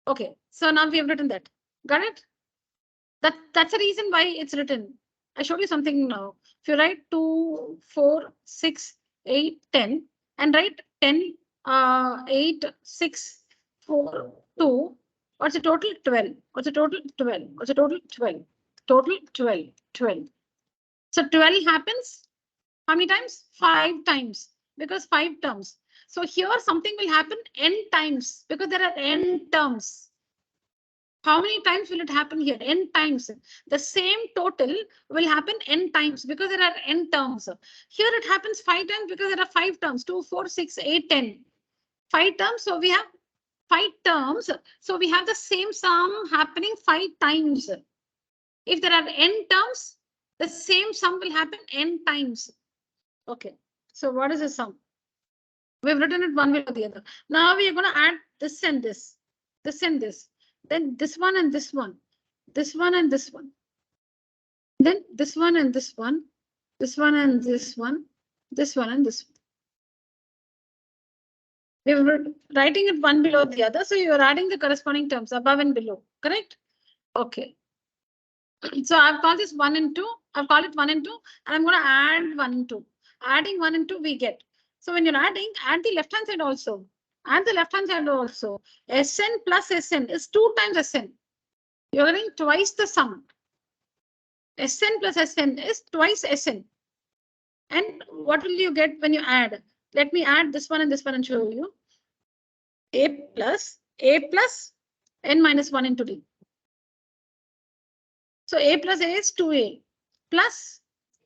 Okay, so now we have written that. Got it? That's the reason why it's written. I showed you something now. If you write 2, 4, 6, 8, 10 and write 10, 8, 6, 4, 2. What's the total? 12. What's the total? 12. What's the total? 12. Total 12. 12. So 12 happens how many times? 5 times because 5 terms. So here something will happen n times because there are n terms. How many times will it happen here? N times. The same total will happen n times because there are n terms. Here it happens 5 times because there are 5 terms. 2, 4, 6, 8, 10. 5 terms. So we have 5 terms. So we have the same sum happening 5 times. If there are n terms, the same sum will happen n times. Okay. So what is the sum? We've written it one way or the other. Now we are going to add this and this, this and this, then this one and this one, this one and this one, then this one and this one, this one and this one, this one and this one. We're writing it one below the other, so you are adding the corresponding terms above and below, correct? Okay. So I've called this 1 and 2. I've called it 1 and 2, and I'm going to add 1 and 2. Adding 1 and 2, we get. So when you're adding, add the left hand side also. Add the left hand side also. Sn plus Sn is 2 times Sn. You're getting twice the sum. Sn plus Sn is twice Sn. And what will you get when you add? Let me add this one and show you. A plus n minus 1 into d. So a plus a is 2a plus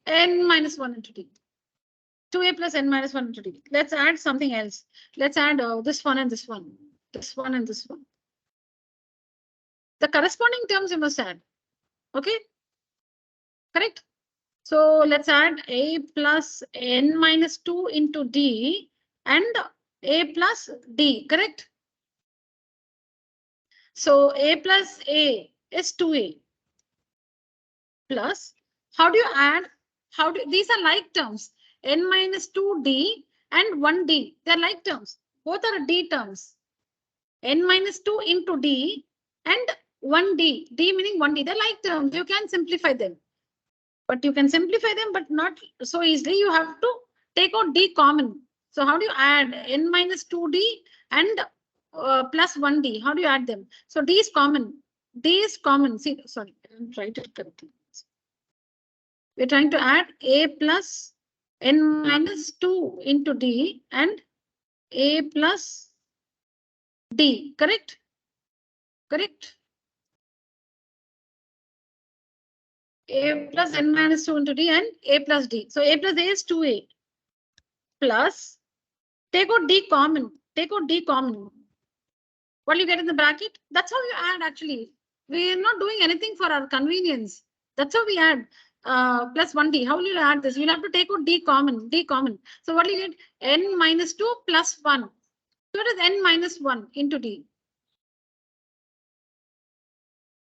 n minus 1 into d. 2a plus n minus 1 into d. Let's add something else. Let's add this one and this one. This one and this one. The corresponding terms you must add. Okay? Correct? So let's add a plus n minus 2 into d and a plus d. Correct? So a plus a is 2a. Plus, how do you add? These are like terms, n minus 2d and 1d. They're like terms. Both are d terms. N minus 2 into d and 1d. D meaning 1d. They're like terms. You can simplify them. But you can simplify them, but not so easily. You have to take out d common. So how do you add n minus 2d and plus 1d? How do you add them? So d is common. D is common. See, sorry, I didn't write it correctly. We're trying to add a plus n minus 2 into d and a plus d. Correct? Correct? A plus n minus 2 into d and a plus d. So a plus a is 2a plus, take out d common. Take out d common. What do you get in the bracket? That's how you add actually. We are not doing anything for our convenience. That's how we add. Plus 1d. How will you add this? You'll have to take out d common. D common. So what do you get? N minus 2 plus 1. So it is n minus 1 into d.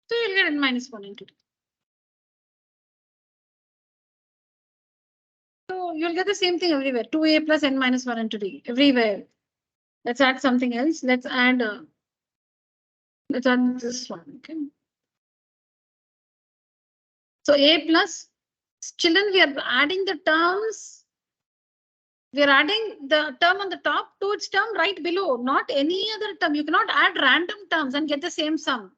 So you'll get n minus 1 into d. So you'll get the same thing everywhere. 2a plus n minus 1 into d. Everywhere. Let's add something else. Let's add this one. Okay. So a plus, children, we are adding the terms. We are adding the term on the top to its term right below, not any other term. You cannot add random terms and get the same sum.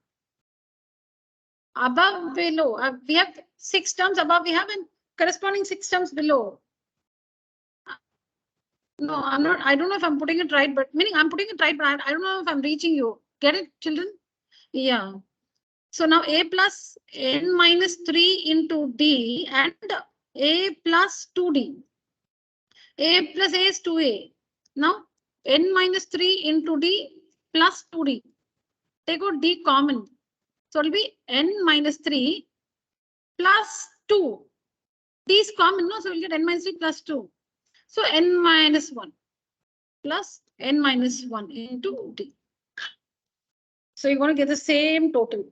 Above, below, we have 6 terms above, we have corresponding 6 terms below. No, I'm not. I don't know if I'm putting it right, but meaning I'm putting it right, but I don't know if I'm reaching you. Get it, children? Yeah. So now a plus n minus 3 into d and a plus 2d. A plus a is 2a. Now n minus 3 into d plus 2d. Take out d common. So it will be n minus 3 plus 2. D is common, no? So we'll get n minus 3 plus 2. So n minus 1 plus n minus 1 into d. So you're going to get the same total.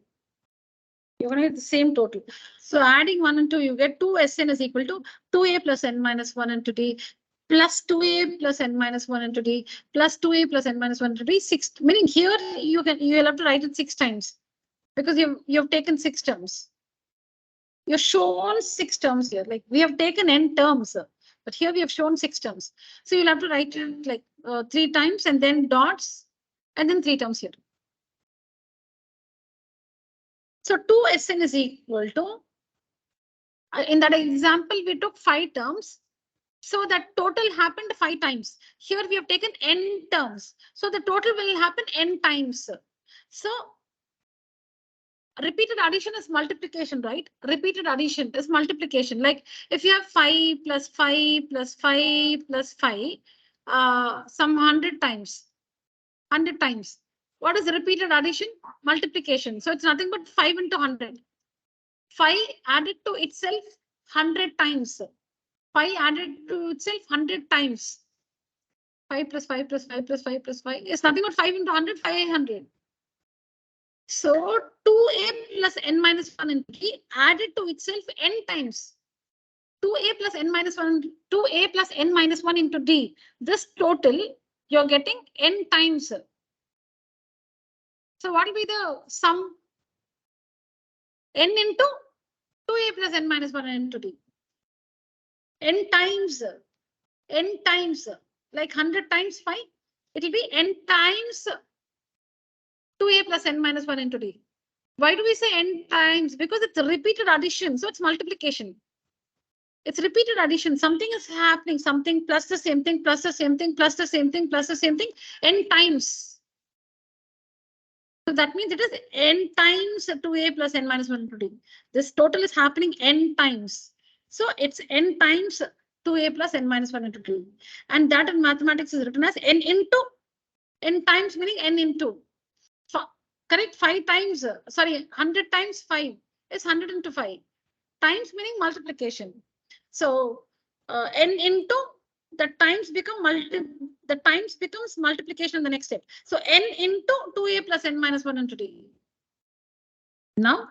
You're going to get the same total. So adding 1 and 2, you get 2Sn is equal to 2a plus n minus 1 into d plus 2a plus n minus 1 into d plus 2a plus n minus 1 into d. 6, meaning here you'll have to write it 6 times because you've taken 6 terms. You've shown 6 terms here. Like we have taken n terms, but here we have shown 6 terms. So you'll have to write it like 3 times and then dots and then 3 terms here. So 2Sn is equal to, in that example, we took 5 terms. So that total happened 5 times. Here we have taken n terms. So the total will happen n times. So repeated addition is multiplication, right? Repeated addition is multiplication. Like if you have 5 plus 5 plus 5 plus 5, some 100 times. 100 times. What is repeated addition? Multiplication. So it's nothing but 5 into 100. 5 added to itself 100 times. 5 added to itself 100 times. 5 plus 5 plus 5 plus 5 plus 5 is nothing but 5 into 100, 500. So 2a plus n minus 1 into d added to itself n times. 2a plus n minus 1, 2a plus n minus 1 into d. This total you're getting n times. So what will be the sum? N into 2a plus n minus 1 into d. N times, like 100 times 5. It will be n times 2a plus n minus 1 into d. Why do we say n times? Because it's a repeated addition, so it's multiplication. It's repeated addition. Something is happening, something plus the same thing, plus the same thing, plus the same thing, plus the same thing, n times. So that means it is n times 2a plus n minus 1 into d. This total is happening n times. So it's n times 2a plus n minus 1 into d. And that in mathematics is written as n into, n times meaning n into. Correct, 5 times, 100 times 5 is 100 into 5. Times meaning multiplication. So n into the times becomes multiplication in the next step. So n into 2a plus n minus 1 into d. Now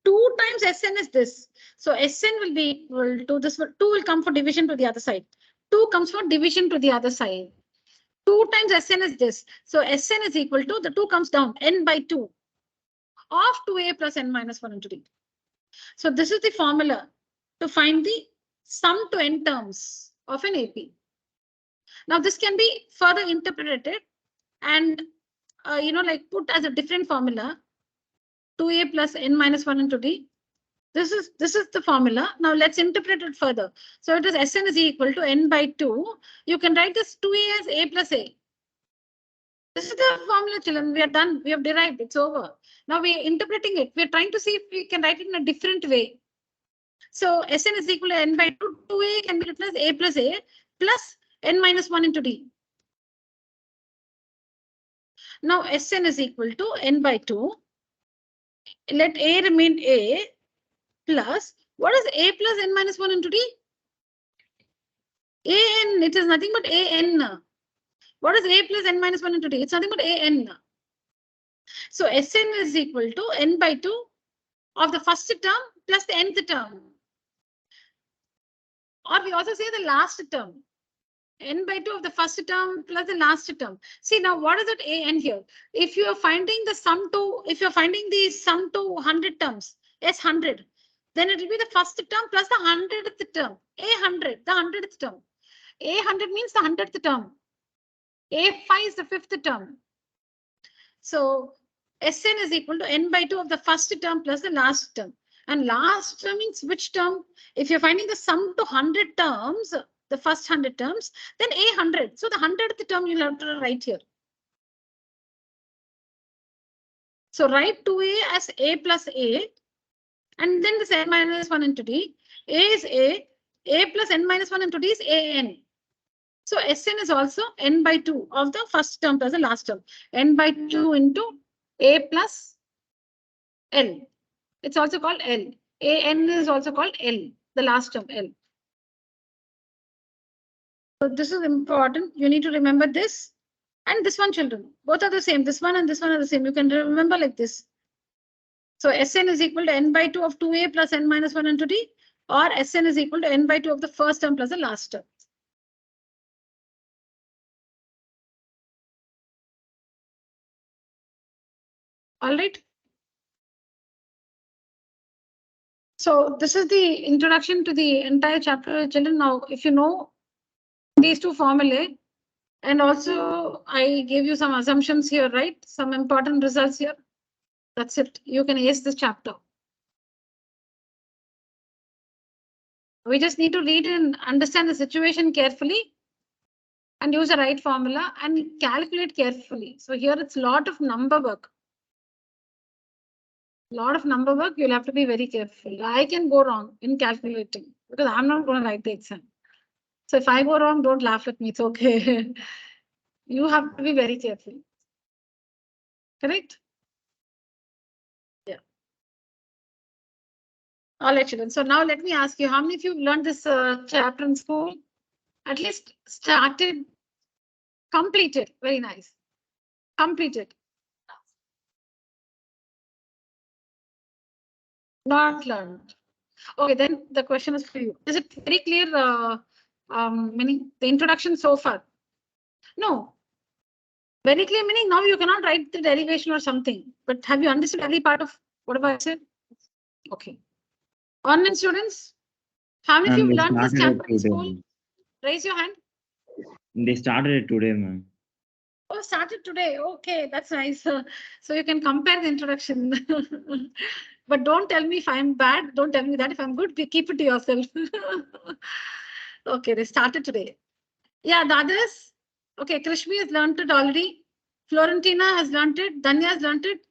2 times Sn is this. So Sn will be equal to this. 2 will come for division to the other side. 2 comes for division to the other side. 2 times Sn is this. So Sn is equal to, the 2 comes down, n by 2 of 2a plus n minus 1 into d. So this is the formula to find the sum to n terms of an AP. Now this can be further interpreted and like put as a different formula. 2a plus n minus 1 into d. This is the formula. Now let's interpret it further. So it is Sn is equal to n by 2. You can write this 2a as a plus a. This is the formula, children. We are done. We have derived. It's over. Now we are interpreting it. We are trying to see if we can write it in a different way. So Sn is equal to n by 2. 2a can be written as a plus n minus 1 into d. Now Sn is equal to n by 2. Let a remain a plus, what is a plus n minus 1 into d? An, it is nothing but an. What is a plus n minus 1 into d? It's nothing but an. So Sn is equal to n by 2 of the first term plus the nth term. Or we also say the last term. N by 2 of the first term plus the last term. See now what is it an here? If you are finding the sum to, if you are finding the sum to 100 terms, S 100, then it will be the first term plus the 100th term. A100, the 100th term. A100 means the 100th term. A5 is the 5th term. So Sn is equal to n by 2 of the first term plus the last term. And last term means which term? If you're finding the sum to 100 terms, the first 100 terms, then A100. So the 100th term you'll have to write here. So write 2a as a plus a. And then this n minus 1 into d. A is a plus n minus 1 into d is an. So Sn is also n by 2 of the first term plus the last term. N by 2 into a plus l. It's also called l. An is also called l, the last term l. So this is important. You need to remember this and this one, children. Both are the same. This one and this one are the same. You can remember like this. So Sn is equal to n by 2 of 2a plus n minus 1 into d, or Sn is equal to n by 2 of the first term plus the last term. All right. So this is the introduction to the entire chapter, children. Now, if you know these two formulae, and also I gave you some assumptions here, right? Some important results here. That's it. You can ace this chapter. We just need to read and understand the situation carefully and use the right formula and calculate carefully. So here it's a lot of number work. You'll have to be very careful. I can go wrong in calculating because I'm not going to write the exam. So if I go wrong, don't laugh at me. It's okay. You have to be very careful. Correct? Yeah. All right, children. So now let me ask you, how many of you learned this chapter in school? At least started, completed. Very nice. Completed. Not learned. Okay, then the question is for you. Is it very clear, meaning the introduction so far? No. Very clear meaning now you cannot write the derivation or something. But have you understood every part of whatever I said? Okay. Online students, how many of you They learned this started chapter it in today. school? Raise your hand. They started it today, ma'am. Oh, started today. Okay, that's nice. So you can compare the introduction. But don't tell me if I'm bad. Don't tell me that. If I'm good, keep it to yourself. Okay, they started today. Yeah, the others. Okay, Krishmi has learned it already. Florentina has learned it. Danya has learned it.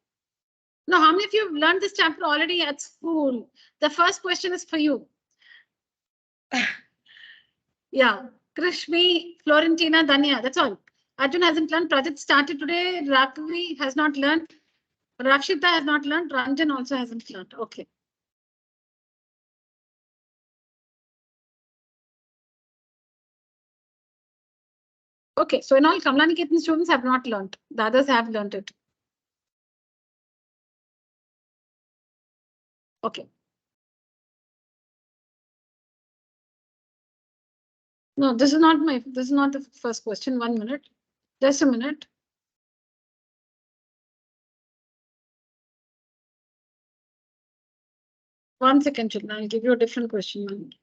Now, how many of you have learned this chapter already at school? The first question is for you. Yeah, Krishmi, Florentina, Danya, that's all. Arjun hasn't learned. Prajit started today. Rakavi has not learned. Rakshita has not learned. Ranjan also hasn't learned. Okay. Okay, so in all, Kamla Niketan students have not learned. The others have learned it. Okay. No, this is not the first question. 1 minute. Just a minute. One second, children. I'll give you a different question. 1 minute.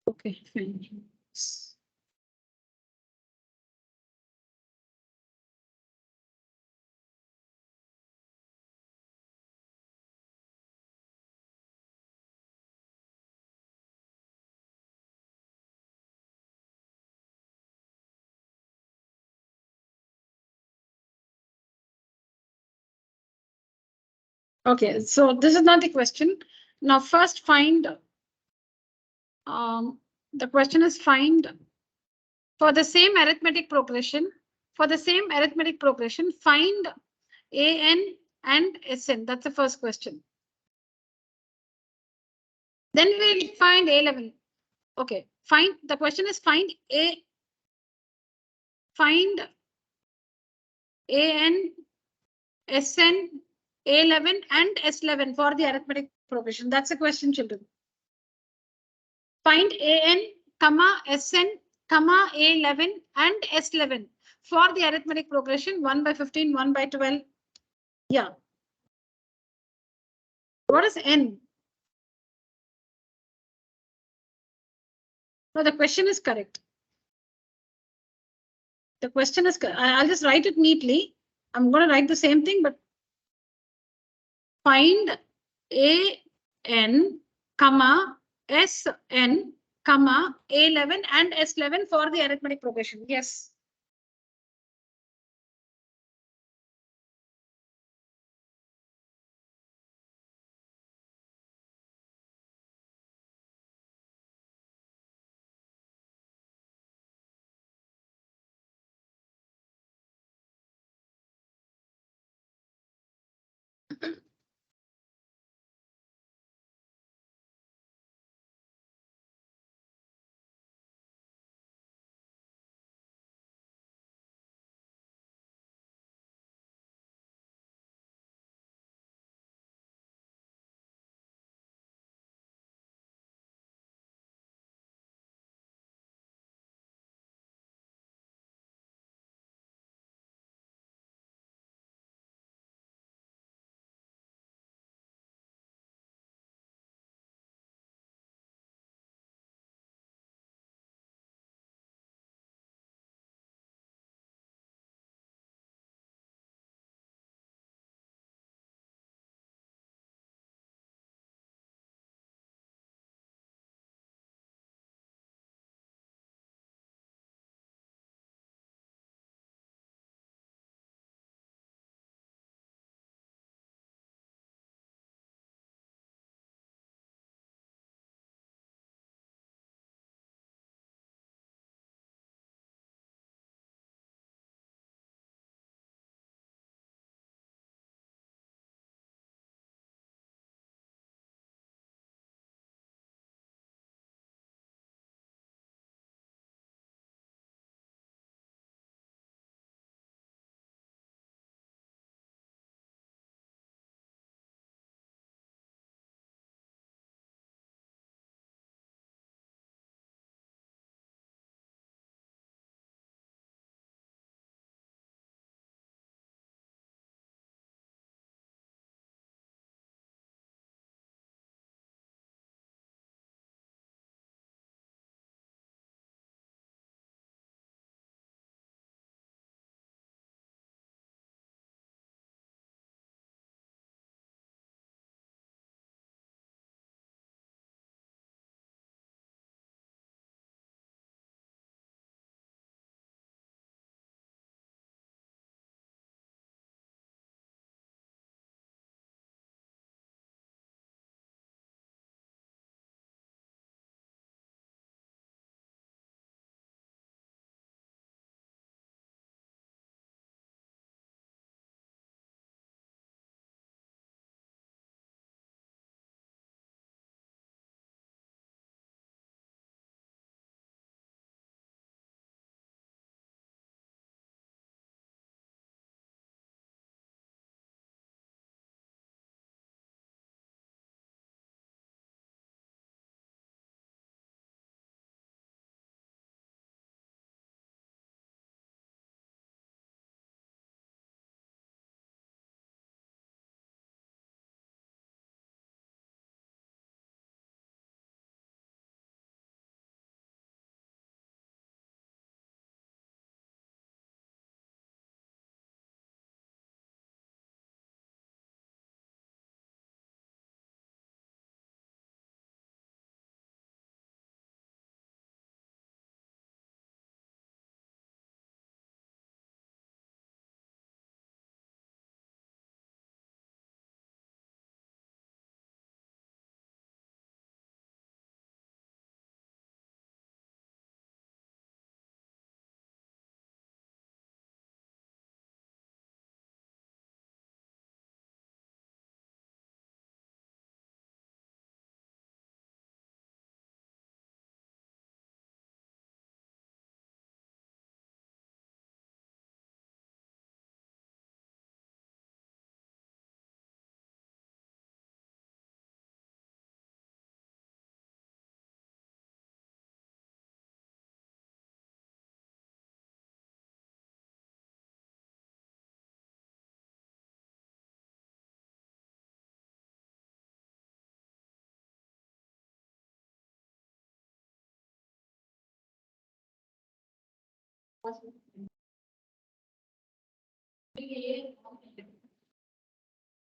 Okay, fine. Okay, so this is not the question. Now, first find. The question is find for the same arithmetic progression. For the same arithmetic progression, find AN and SN. That's the first question. Then we'll find A11. Okay, find. The question is find AN, SN, A11 and S11 for the arithmetic progression. That's the question, children. Find AN, SN, A11 and S11 for the arithmetic progression 1 by 15, 1 by 12. Yeah. What is N? No, the question is correct. The question is, I'll just write it neatly. I'm going to write the same thing, but find AN, SN, A11 and S11 for the arithmetic progression. Yes.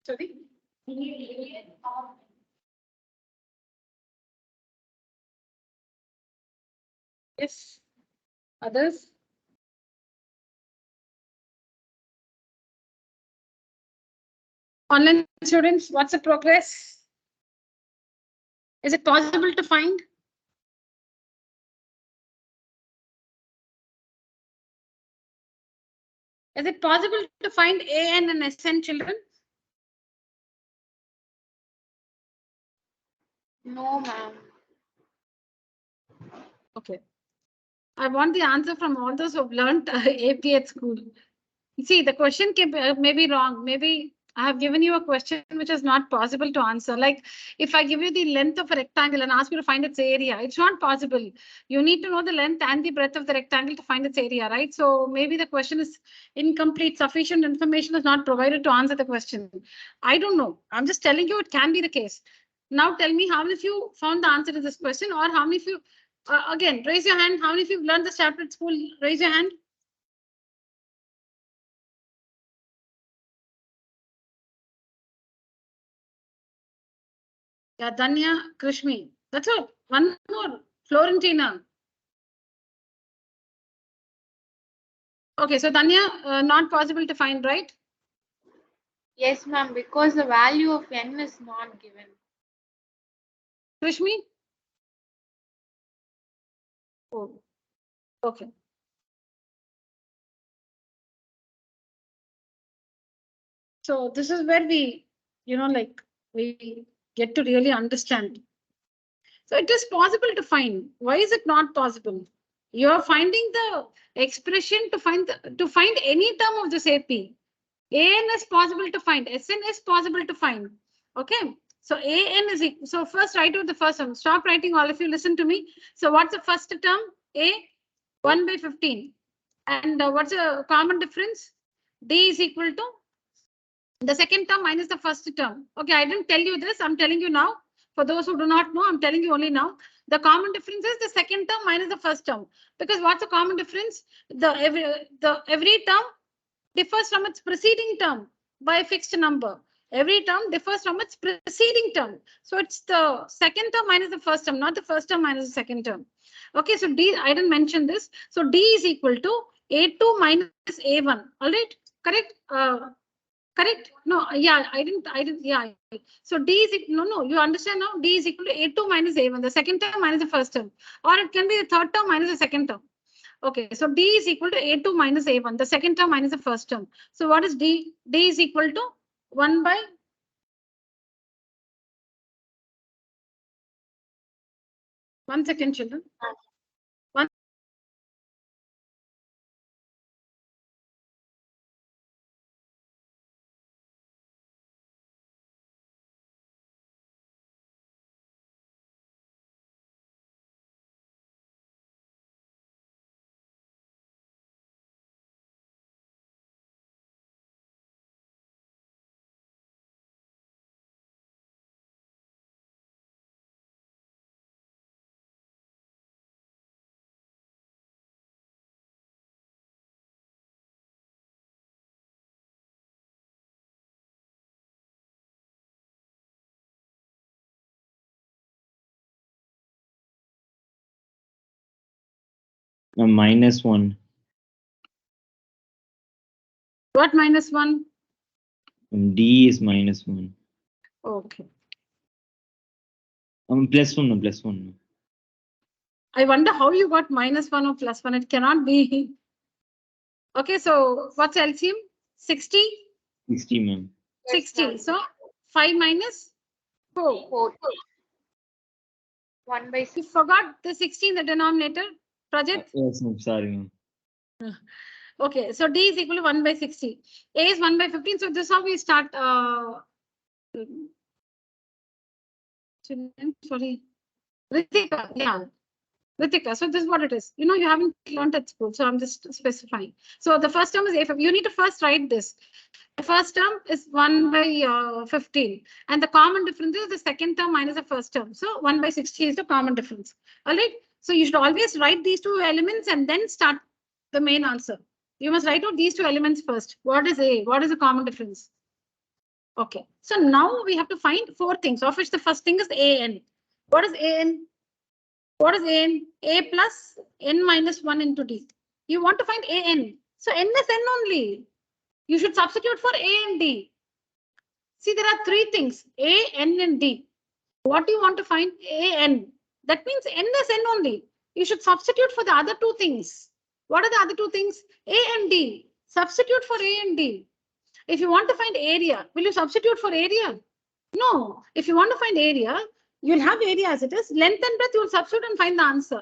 Sorry? Yes. Others? Online students, what's the progress? Is it possible to find? Is it possible to find AN and SN, children? No, ma'am. Okay. I want the answer from all those who have learned AP at school. See, the question may be wrong. Maybe I have given you a question which is not possible to answer. Like if I give you the length of a rectangle and ask you to find its area, it's not possible. You need to know the length and the breadth of the rectangle to find its area, right? So maybe the question is incomplete. Sufficient information is not provided to answer the question. I don't know. I'm just telling you it can be the case. Now tell me how many of you found the answer to this question, or how many of you, again, raise your hand. How many of you have learned this chapter at school? Raise your hand. Yeah, Danya, Krishmi. That's all. One more. Florentina. Okay, so Danya, not possible to find, right? Yes, ma'am, because the value of n is not given. Krishmi? Oh, okay. So this is where we, we get to really understand. So it is possible to find. Why is it not possible? You are finding the expression to find any term of this AP. AN is possible to find. SN is possible to find. Okay. So AN is equal. So first write out the first term. Stop writing, all of you. Listen to me. So what's the first term? A 1 by 15. And what's the common difference? D is equal to the second term minus the first term. Okay, I didn't tell you this. I'm telling you now. For those who do not know, I'm telling you only now. The common difference is the second term minus the first term. Because what's the common difference? Every term differs from its preceding term by a fixed number. Every term differs from its preceding term. So it's the second term minus the first term, not the first term minus the second term. Okay, so D, I didn't mention this. So D is equal to A2 minus A1. All right, correct? Correct? No, yeah, I didn't, yeah. So D is, no, you understand now? D is equal to A2 minus A1, the second term minus the first term. Or it can be the third term minus the second term. Okay, so D is equal to A2 minus A1, the second term minus the first term. So what is D? D is equal to 1 by 1 second, children. -1. What minus 1? D is -1. Okay. +1, no, +1. I wonder how you got -1 or +1. It cannot be. Okay, so what's LCM? 60? 60, ma'am. 60. So 5 minus 4. 4. 1 by 6. You forgot the 60 in the denominator, Prajit? Yes, ma'am. Sorry, ma'am. Okay, so D is equal to 1 by 60. A is 1 by 15. So this is how we start. Sorry. Ritika, yeah. Ritika, so this is what it is. You know, you haven't learned at school, so I'm just specifying. So the first term is A. You need to first write this. The first term is 1 by 15. And the common difference is the second term minus the first term. So 1 by 60 is the common difference. All right. So you should always write these two elements and then start the main answer. You must write out these two elements first. What is A? What is the common difference? Okay, so now we have to find four things, of which the first thing is an. What is an? What is an? A plus n minus 1 into d. You want to find an. So n is n only. You should substitute for a and d. See, there are three things, a, n, and d. What do you want to find? A, n. That means n is n only. You should substitute for the other two things. What are the other two things? A and d. Substitute for a and d. If you want to find area, will you substitute for area? No. If you want to find area, you'll have area as it is. Length and breadth, you will substitute and find the answer.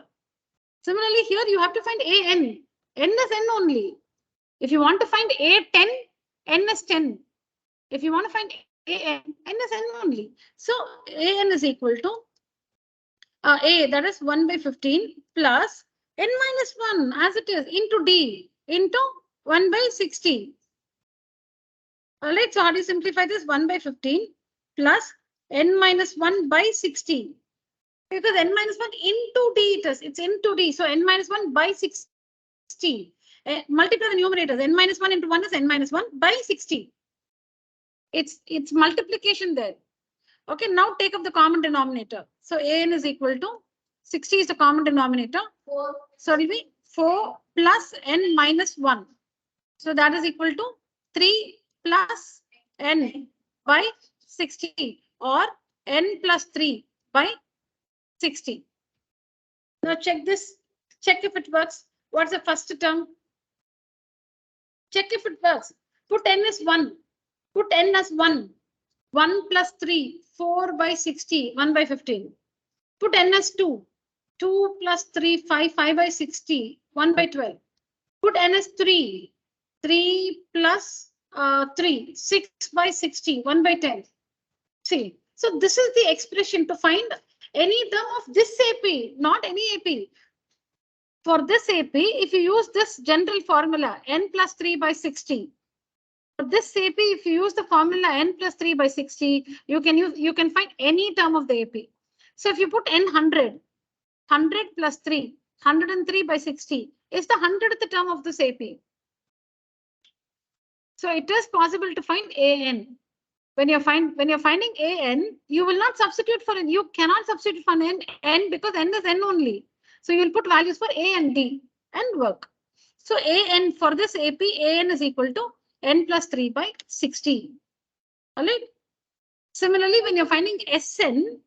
Similarly, here you have to find a, n. N is n only. If you want to find a, 10, n is 10. If you want to find a, n is n only. So a, n is equal to a, that is 1 by 15 plus n minus 1 as it is into d into 1 by 60. All right, so how do you simplify this? 1 by 15 plus n minus 1 by 60. Because n minus 1 into d it is. It's into d. So n minus 1 by 60. Multiply the numerators. N minus 1 into 1 is n minus 1 by 60. It's multiplication there. Okay, now take up the common denominator. So an is equal to 60 is the common denominator. So it will be 4 plus n minus 1. So that is equal to 3 plus n by 60 or n plus 3 by 60. Now check this. Check if it works. What's the first term? Check if it works. Put n as 1. Put n as 1. 1 plus 3, 4 by 60, 1 by 15. Put n as 2. 2 plus 3, 5, 5 by 60, 1 by 12. Put n as 3. 3 plus 3, 6 by 60, 1 by 10. See, so this is the expression to find any term of this AP, not any AP. For this AP, if you use this general formula, n plus 3 by 60. For this AP, if you use the formula n plus 3 by 60, you can find any term of the AP. So if you put n 100, 100 plus 3, 103 by 60 is the 100th term of this AP. So it is possible to find an. When you're finding an, you will not substitute for n. You cannot substitute for n because n is n only. So you'll put values for a and d and work. So an for this AP, an is equal to n plus 3 by 60. All right. Similarly, when you're finding Sn,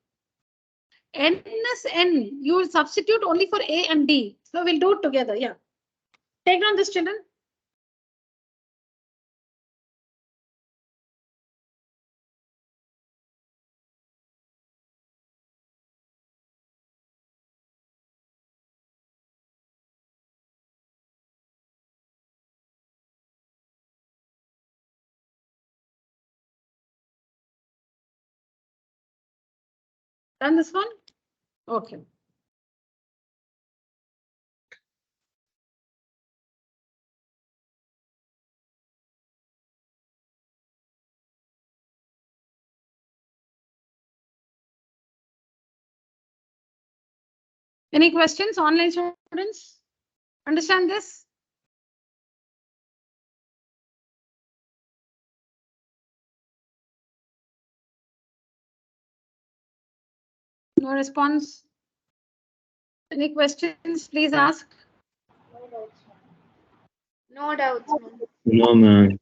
n is n. You will substitute only for a and d. So we'll do it together. Yeah. Take down this, children. Done this one? Okay. Any questions, online students? Understand this? No response. Any questions? Please ask. No doubts, ma'am. No, man.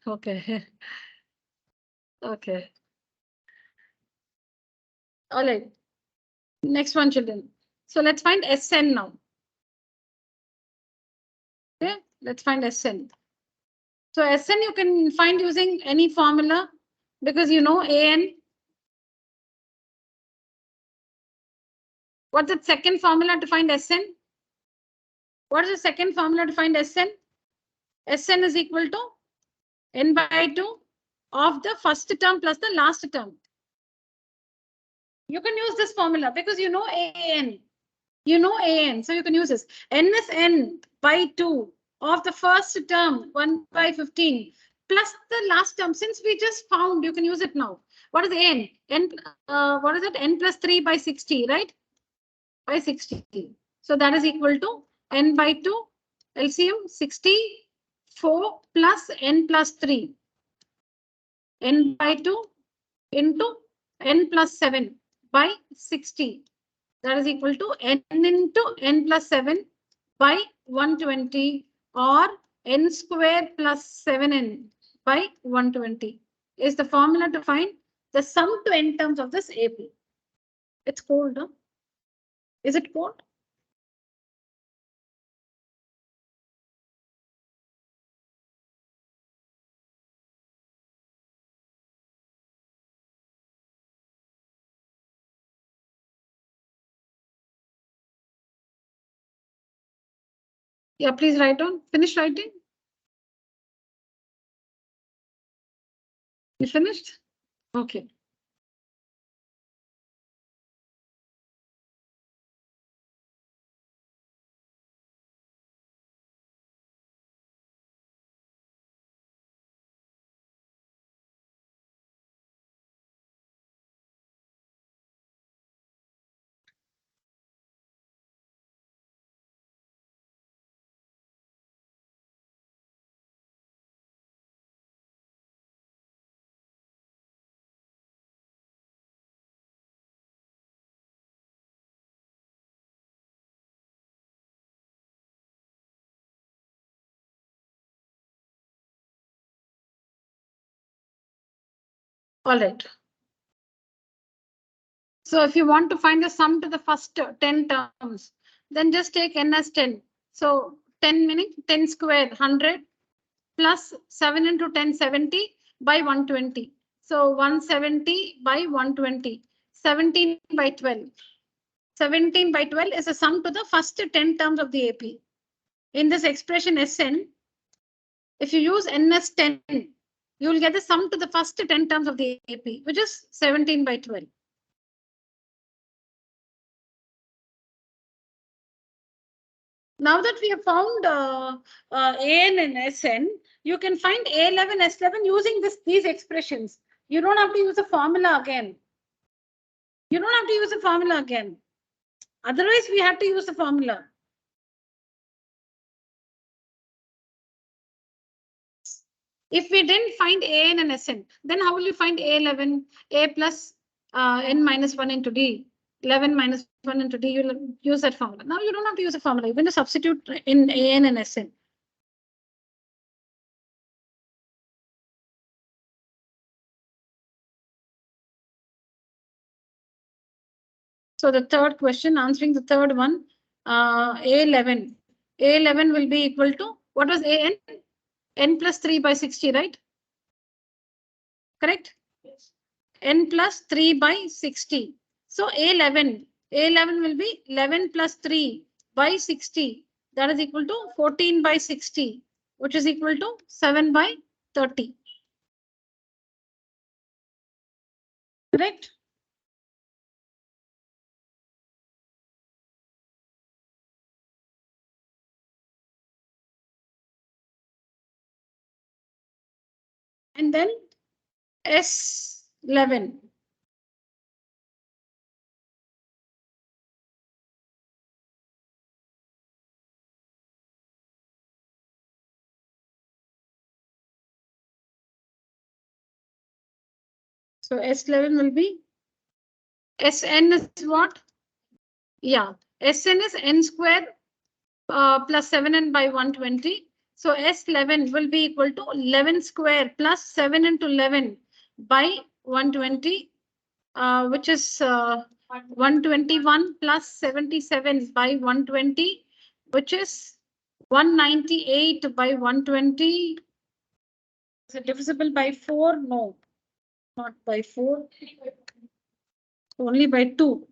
Okay. Okay. All right. Next one, children. So let's find Sn now. Okay, let's find Sn. So Sn you can find using any formula because you know an. What's the second formula to find Sn? What is the second formula to find Sn? Sn is equal to n by 2 of the first term plus the last term. You can use this formula because you know an. You know an, so you can use this. N is n by 2 of the first term, 1 by 15, plus the last term. Since we just found, you can use it now. What is n? What is it? N plus 3 by 60, right? By 60. So that is equal to n by 2, LCM 64 plus n plus 3. N by 2 into n plus 7 by 60. That is equal to n into n plus 7 by 120 or n square plus 7n by 120 is the formula to find the sum to n terms of this AP. It's cold, huh? Is it cold? Yeah, please write down. Finish writing. You finished? Okay. All right. So if you want to find the sum to the first 10 terms, then just take n as 10. So 10 meaning 10 square 100 plus 7 into 10 70 by 120. So 170 by 120. 17 by 12. 17 by 12 is a sum to the first 10 terms of the AP. In this expression Sn, if you use n as 10, you will get the sum to the first 10 terms of the AP, which is 17 by 12. Now that we have found An and Sn, you can find A11, S11 using these expressions. You don't have to use a formula again. You don't have to use a formula again. Otherwise, we have to use the formula. If we didn't find An and Sn, then how will you find A11, A plus n minus 1 into D? 11 minus 1 into D, you'll use that formula. Now you don't have to use a formula. You're going to substitute in An and Sn. So the third question, answering the third one, A11. A11 will be equal to, what was An? N plus 3 by 60, right? Correct? Yes. N plus 3 by 60. So A11 will be 11 plus 3 by 60. That is equal to 14 by 60, which is equal to 7 by 30. Correct? And then S11. So S11 will be, Sn is what? Yeah, Sn is n square plus 7n by 120. So S11 will be equal to 11 square plus 7 into 11 by 120, which is 121 plus 77 by 120, which is 198 by 120. Is it divisible by 4? No, not by 4. Only by 2.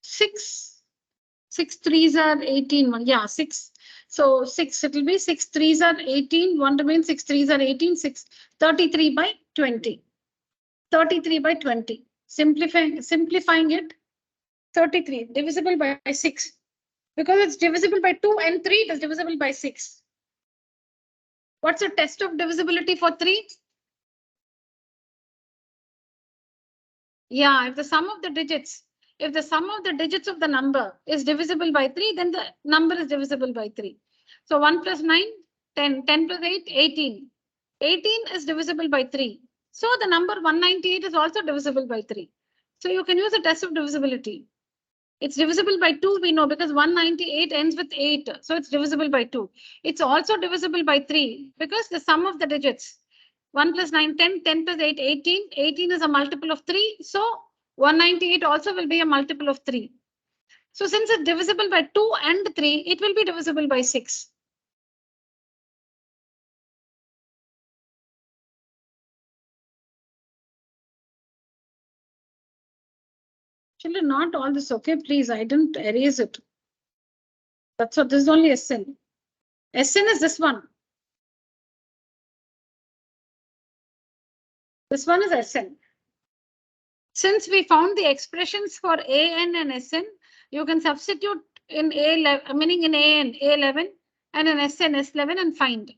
6 threes are 18. Yeah, 6. So 6, it will be 6 threes are 18. 1 remains, 6 threes are 18. 33 by 20. 33 by 20. Simplifying it, 33 divisible by 6. Because it's divisible by 2 and 3, it is divisible by 6. What's the test of divisibility for 3? Yeah, if the sum of the digits If the sum of the digits of the number is divisible by 3, then the number is divisible by 3. So 1 plus 9, 10. 10 plus 8, 18. 18 is divisible by 3. So the number 198 is also divisible by 3. So you can use a test of divisibility. It's divisible by 2, we know, because 198 ends with 8. So it's divisible by 2. It's also divisible by 3 because the sum of the digits, 1 plus 9, 10, 10 plus 8, 18. 18 is a multiple of 3. So 198 also will be a multiple of 3. So since it's divisible by 2 and 3, it will be divisible by 6. Children, not all this, okay? Please, I didn't erase it. That's what, this is only SN. SN is this one. This one is SN. Since we found the expressions for AN and SN, you can substitute in A11, meaning in AN, A11, and in SN, S11, and find.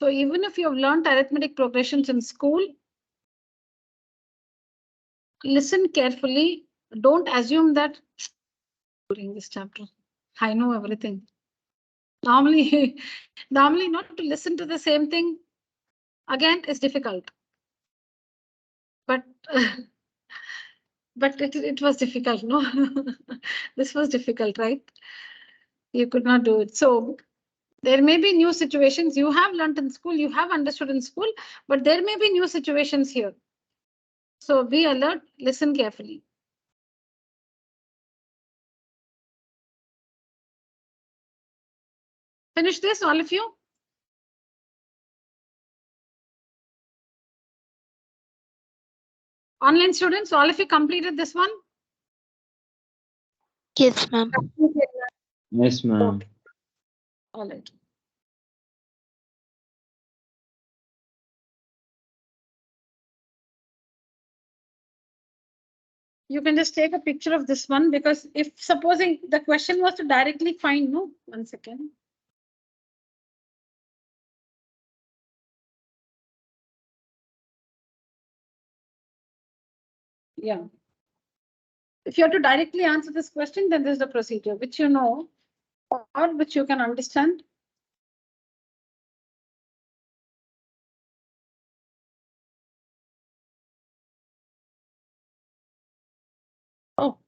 So even if you have learned arithmetic progressions in school, listen carefully. Don't assume that during this chapter, I know everything. Normally not to listen to the same thing again is difficult. But but it was difficult, no? This was difficult, right? You could not do it. So there may be new situations you have learned in school, you have understood in school, but there may be new situations here. So be alert, listen carefully. Finish this, all of you? Online students, all of you completed this one? Yes, ma'am. Yes, ma'am. All right. You can just take a picture of this one, because if supposing the question was to directly find, no, 1 second. Yeah. If you have to directly answer this question, then there's the procedure, which you know, or which you can understand. Oh.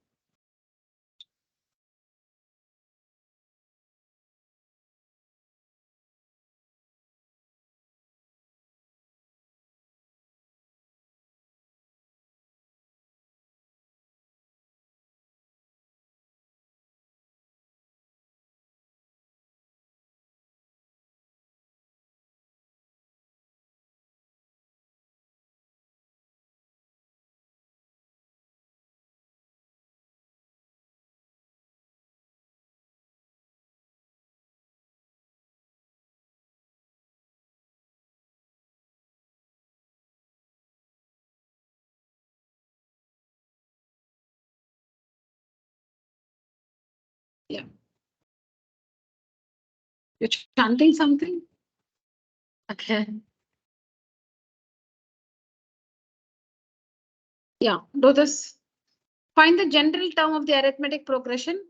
Yeah. You're chanting something? Okay. Yeah, do this. Find the general term of the arithmetic progression.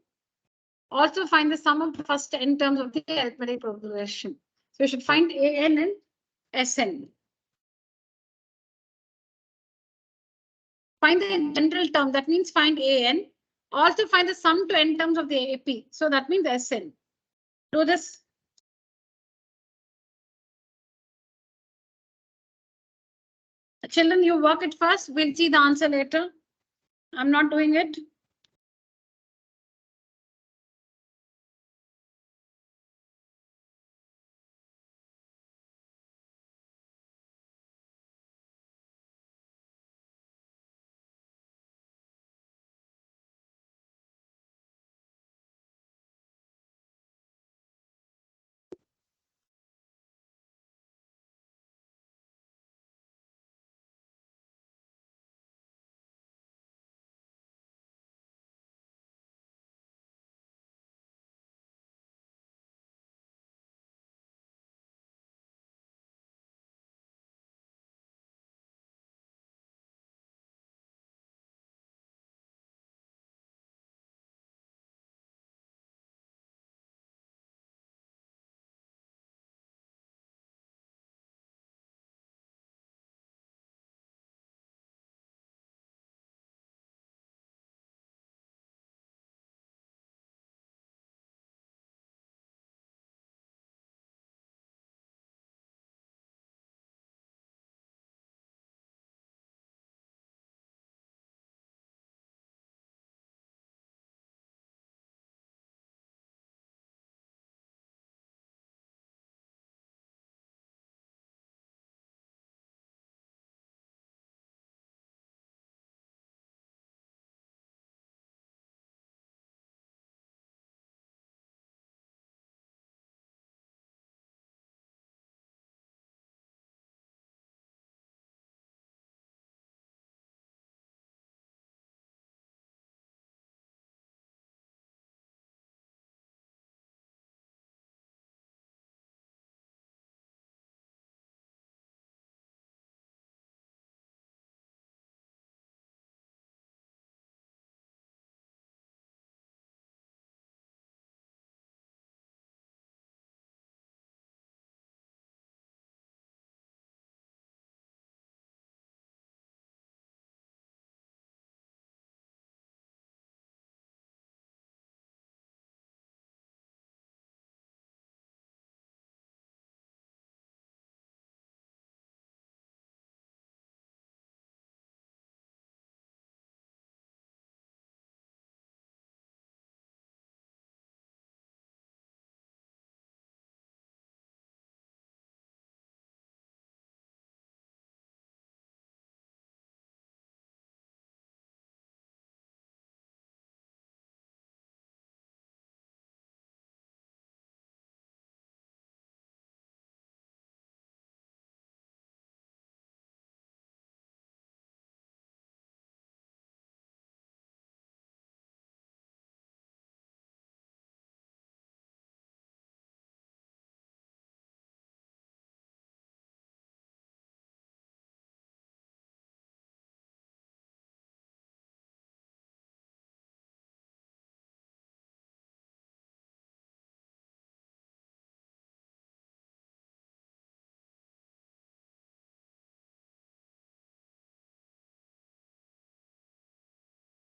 Also find the sum of the first n terms of the arithmetic progression. So you should find AN and SN. Find the general term, that means find AN. Also find the sum to n terms of the AP. So that means SN. Do this. Children, you work it first. We'll see the answer later. I'm not doing it.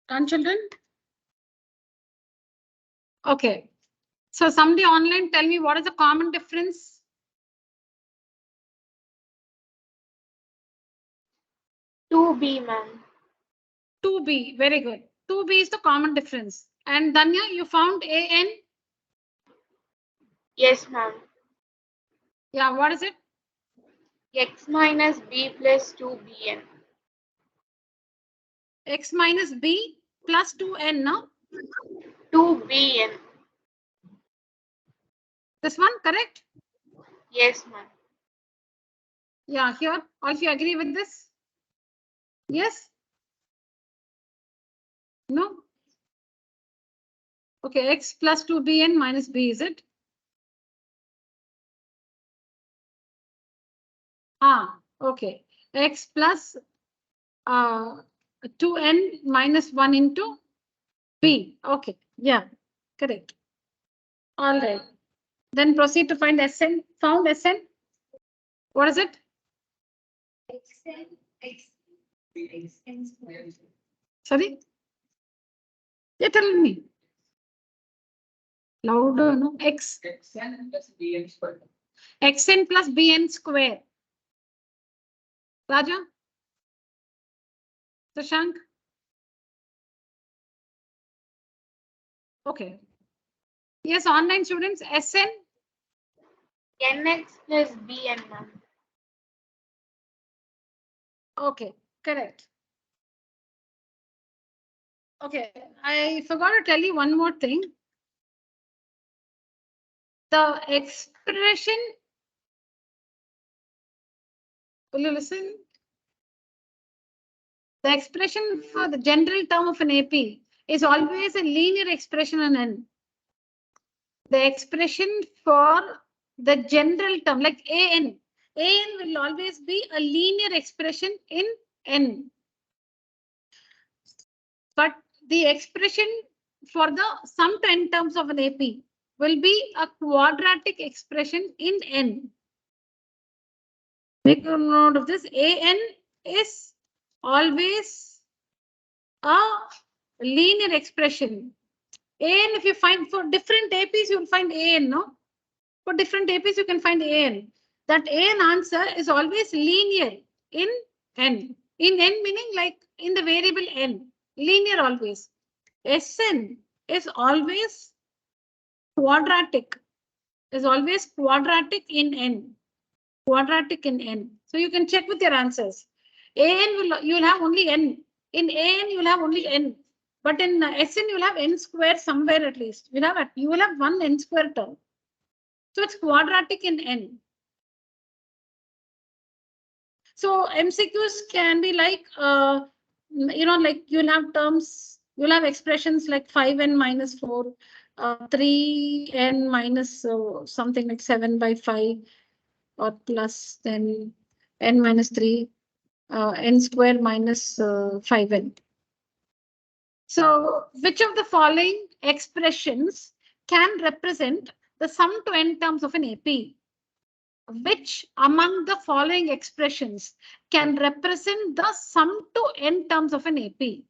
Done, children? Okay. So somebody online tell me what is the common difference? 2B, ma'am. 2B. Very good. 2B is the common difference. And Danya, you found AN? Yes, ma'am. Yeah, what is it? X minus B plus 2BN. X minus B plus 2N, no? 2BN. This one, correct? Yes, ma'am. Yeah, here. All of you agree with this? Yes? No? Okay, X plus 2BN minus B, is it? Okay. X plus 2N minus 1 into B. Okay, yeah, correct. All right. Then proceed to find Sn. Found Sn. What is it? Xn squared. Sorry? Yeah, tell me. Louder, no? Xn plus Bn squared. Xn plus Bn square. Raja? Shashank? Okay. Yes, online students, Sn. NX plus BN, ma'am. Okay, correct. Okay, I forgot to tell you one more thing. The expression, will you listen? The expression for the general term of an AP is always a linear expression in N. The expression for the general term, like AN will always be a linear expression in N. But the expression for the sum to N terms of an AP will be a quadratic expression in N. Make a note of this. AN is always a linear expression. AN, if you find for different APs, you'll find AN, no? For different APs, you can find AN. That AN answer is always linear in N. In N meaning like in the variable N. Linear always. Sn is always quadratic. Is always quadratic in N. Quadratic in N. So you can check with your answers. AN you'll have only N. In AN you'll have only N. But in Sn you'll have N square somewhere at least. You will have one N square term. So it's quadratic in N. So MCQs can be like, like you'll have terms, you'll have expressions like 5n minus 4, 3n minus something like 7 by 5, or plus then n minus 3, n square minus 5n. So which of the following expressions can represent the sum to n terms of an AP? Which among the following expressions can represent the sum to n terms of an AP?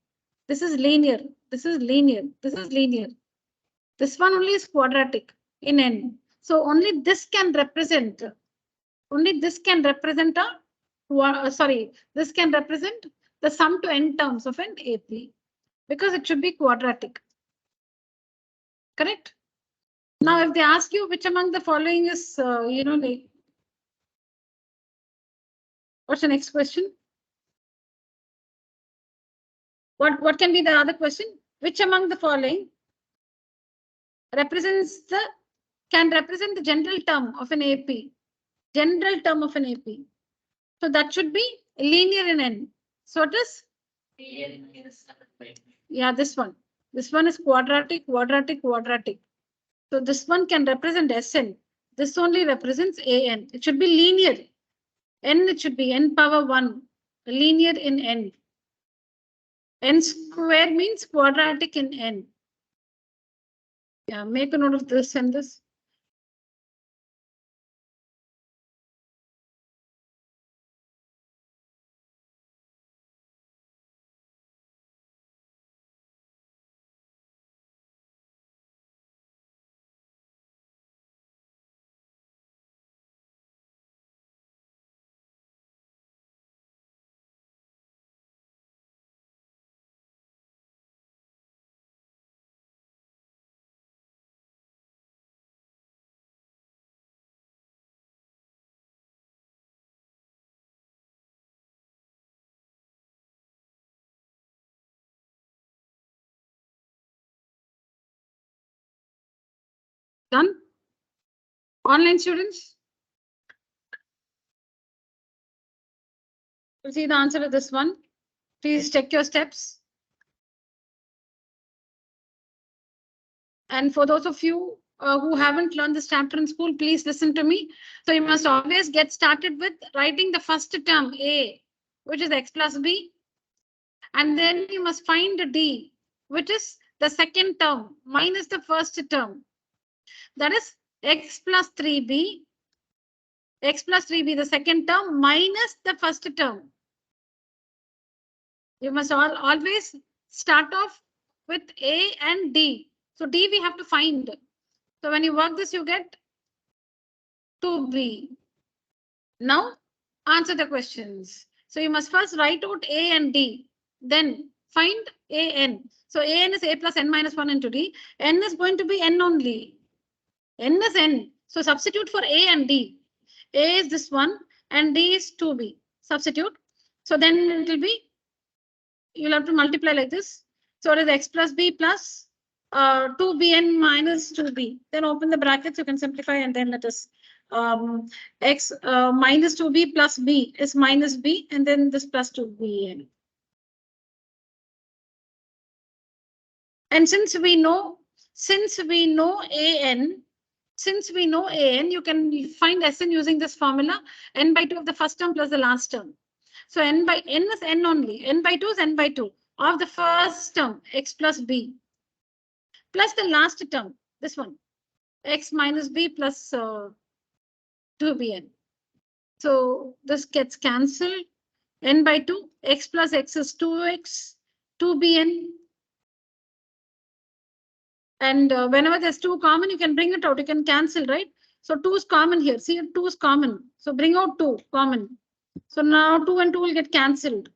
This is linear. This is linear. This is linear. This one only is quadratic in n. So only this can represent. Only this can represent this can represent the sum to n terms of an AP because it should be quadratic. Correct? Now, if they ask you which among the following is, like, what's the next question? What can be the other question? Which among the following can represent the general term of an AP? General term of an AP. So that should be linear in N. So it is? Yeah, this one. This one is quadratic, quadratic, quadratic. So this one can represent Sn. This only represents An. It should be linear. N, it should be n power 1. Linear in N. N square means quadratic in N. Yeah, make a note of this and this. Done? Online students? You'll see the answer to this one. Please check your steps. And for those of you who haven't learned this chapter in school, please listen to me. So you must always get started with writing the first term A, which is x plus b. And then you must find D, which is the second term minus the first term. That is x plus 3b. X plus 3b, the second term minus the first term. You must always start off with A and D. So D we have to find. So when you work this, you get 2b. Now answer the questions. So you must first write out A and D, then find AN. So AN is A plus N minus 1 into D. N is going to be N only. N is N. So substitute for A and D. A is this one and D is 2b. Substitute. So then it will be, you'll have to multiply like this. So it is x plus b plus 2bn minus 2b. Then open the brackets, you can simplify and then let us x minus 2b plus b is minus b and then this plus 2bn. And since we know an, you can find Sn using this formula, n by 2 of the first term plus the last term. So n is n only. N by 2 is n by 2 of the first term, x plus b, plus the last term, this one, x minus b plus 2bn. So this gets cancelled. N by 2, x plus x is 2x, 2bn. And whenever there's 2 common, you can bring it out. You can cancel, right? So 2 is common here. See, 2 is common. So bring out 2 common. So now 2 and 2 will get cancelled.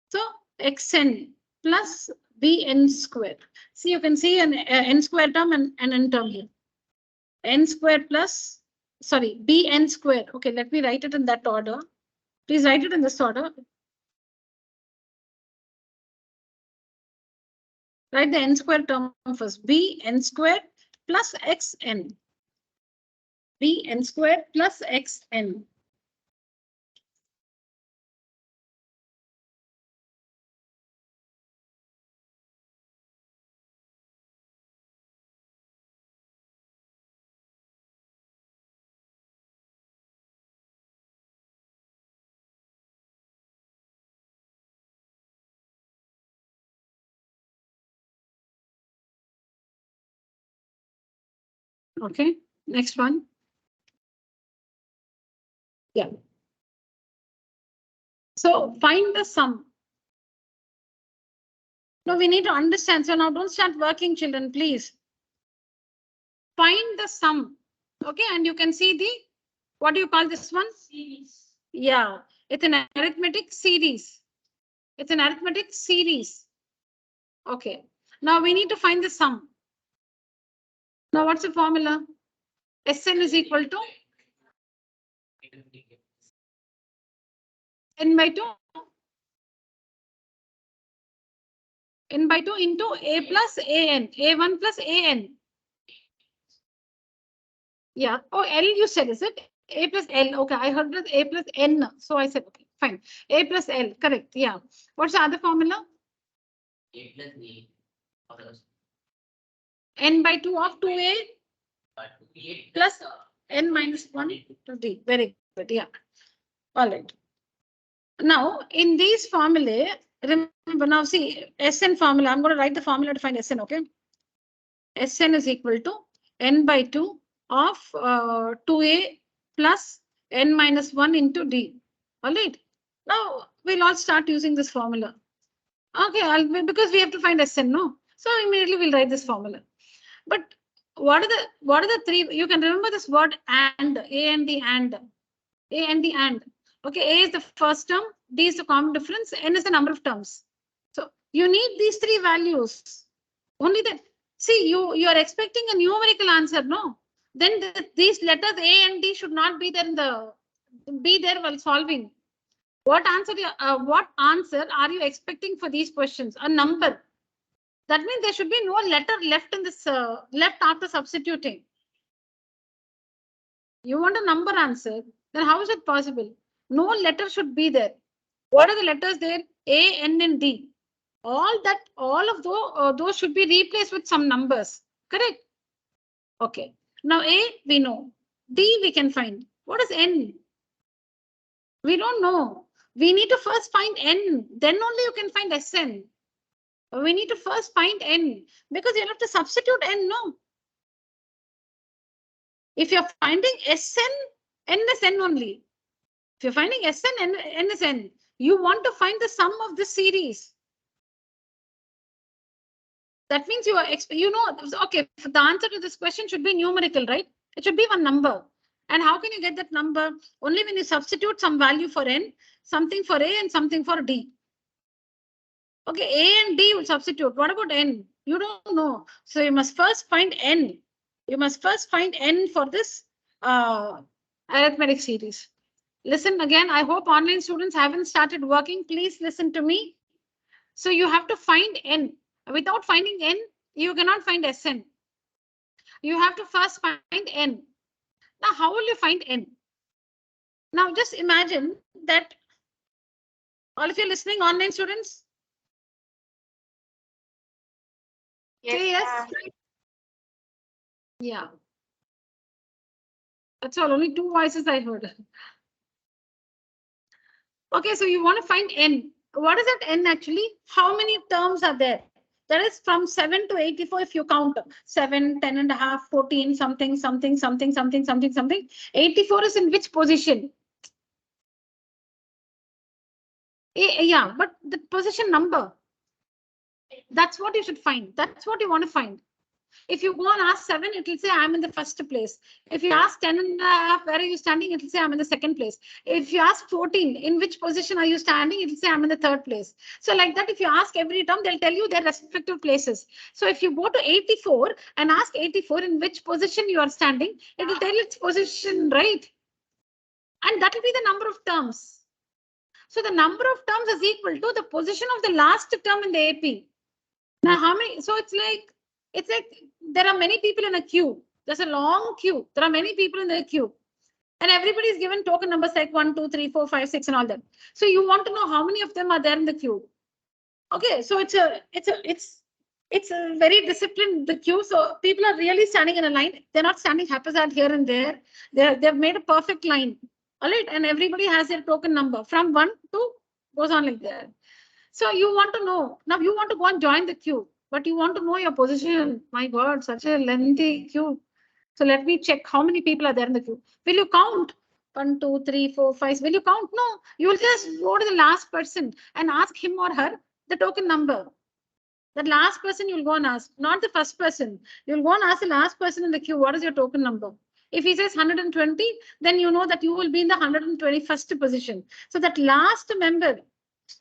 So xn plus bn squared. See, you can see an n square term and an n term here. N squared plus, sorry, bn squared. Okay, let me write it in that order. Please write it in this order. Write the n squared term first. Bn squared plus xn. Bn squared plus xn. Okay, next one. Yeah. So find the sum. No, we need to understand. So now don't start working, children, please. Find the sum. Okay, and you can see the, what do you call this one? Series. Yeah, it's an arithmetic series. It's an arithmetic series. Okay, now we need to find the sum. Now what's the formula? Sn is equal to n by 2. N by 2 into a plus an, a1 plus an. Yeah. Oh, L you said, is it? A plus L. Okay, I heard it A plus N. So I said, okay, fine. A plus L, correct. Yeah. What's the other formula? A plus B. N by 2 of 2A plus N minus 1 to D. Very good. Yeah. All right. Now, in these formulae, remember now see Sn formula. I'm going to write the formula to find Sn, okay? Sn is equal to N by 2 of 2A plus N minus 1 into D. All right. Now, we'll all start using this formula. Okay, because we have to find Sn, no? So immediately we'll write this formula. But what are the three? You can remember this word and, A and D and. A and D and. Okay, A is the first term, D is the common difference, N is the number of terms. So you need these 3 values. Only that. See, you are expecting a numerical answer, no? Then these letters A and D should not be there while solving. What answer are you expecting for these questions? A number. That means there should be no letter left in this left after substituting. You want a number answer, then how is it possible? No letter should be there. What are the letters there? A, N, and D. All of those should be replaced with some numbers. Correct? Okay. Now A we know. D we can find. What is N? We don't know. We need to first find N. Then only you can find Sn. We need to first find N because you have to substitute N, no? If you're finding Sn, N is N only. If you're finding Sn, N is N. You want to find the sum of this series. That means you are, okay, the answer to this question should be numerical, right? It should be one number. And how can you get that number? Only when you substitute some value for N, something for A and something for D. Okay, A and D will substitute. What about N? You don't know. So you must first find N. You must first find N for this arithmetic series. Listen again. I hope online students haven't started working. Please listen to me. So you have to find N. Without finding N, you cannot find Sn. You have to first find N. Now, how will you find N? Now, just imagine that all of you listening, online students? Yes. Yeah. That's all. Only two voices I heard. Okay, so you want to find N. What is that N actually? How many terms are there? That is from 7 to 84 if you count 7, 10 and a half, 14, something, something, something, something, something, something. 84 is in which position? Yeah, but the position number. That's what you should find. That's what you want to find. If you go and ask 7, it will say I'm in the first place. If you ask 10 and a half, where are you standing? It will say I'm in the second place. If you ask 14, in which position are you standing? It will say I'm in the third place. So like that, if you ask every term, they'll tell you their respective places. So if you go to 84 and ask 84 in which position you are standing, it will tell you its position, right? And that will be the number of terms. So the number of terms is equal to the position of the last term in the AP. Now how many? So it's like there are many people in a queue. There's a long queue. There are many people in the queue. And everybody is given token numbers like 1, 2, 3, 4, 5, 6 and all that. So you want to know how many of them are there in the queue. Okay, so it's a very disciplined the queue. So people are really standing in a line. They're not standing haphazard here and there. They've made a perfect line. All right, and everybody has their token number from 1 to goes on like that. So you want to know. Now you want to go and join the queue. But you want to know your position. My God, such a lengthy queue. So let me check how many people are there in the queue. Will you count? 1, 2, 3, 4, 5. Will you count? No. You will just go to the last person and ask him or her the token number. That last person you will go and ask, not the first person. You will go and ask the last person in the queue, what is your token number? If he says 120, then you know that you will be in the 121st position. So that last member,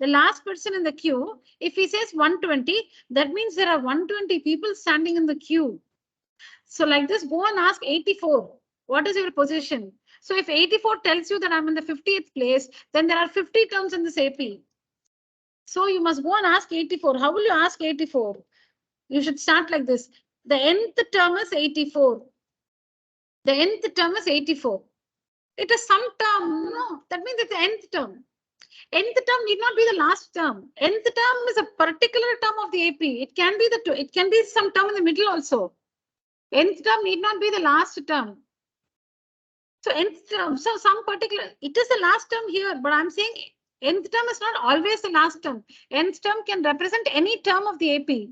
the last person in the queue, if he says 120, that means there are 120 people standing in the queue. So like this, go and ask 84. What is your position? So if 84 tells you that I'm in the 50th place, then there are 50 terms in this AP. So you must go and ask 84. How will you ask 84? You should start like this. The nth term is 84. The nth term is 84. It is some term. No, that means it's the nth term. Nth term need not be the last term. Nth term is a particular term of the AP. It can be some term in the middle also. Nth term need not be the last term. So nth term, so some particular, it is the last term here, but I'm saying nth term is not always the last term. Nth term can represent any term of the AP.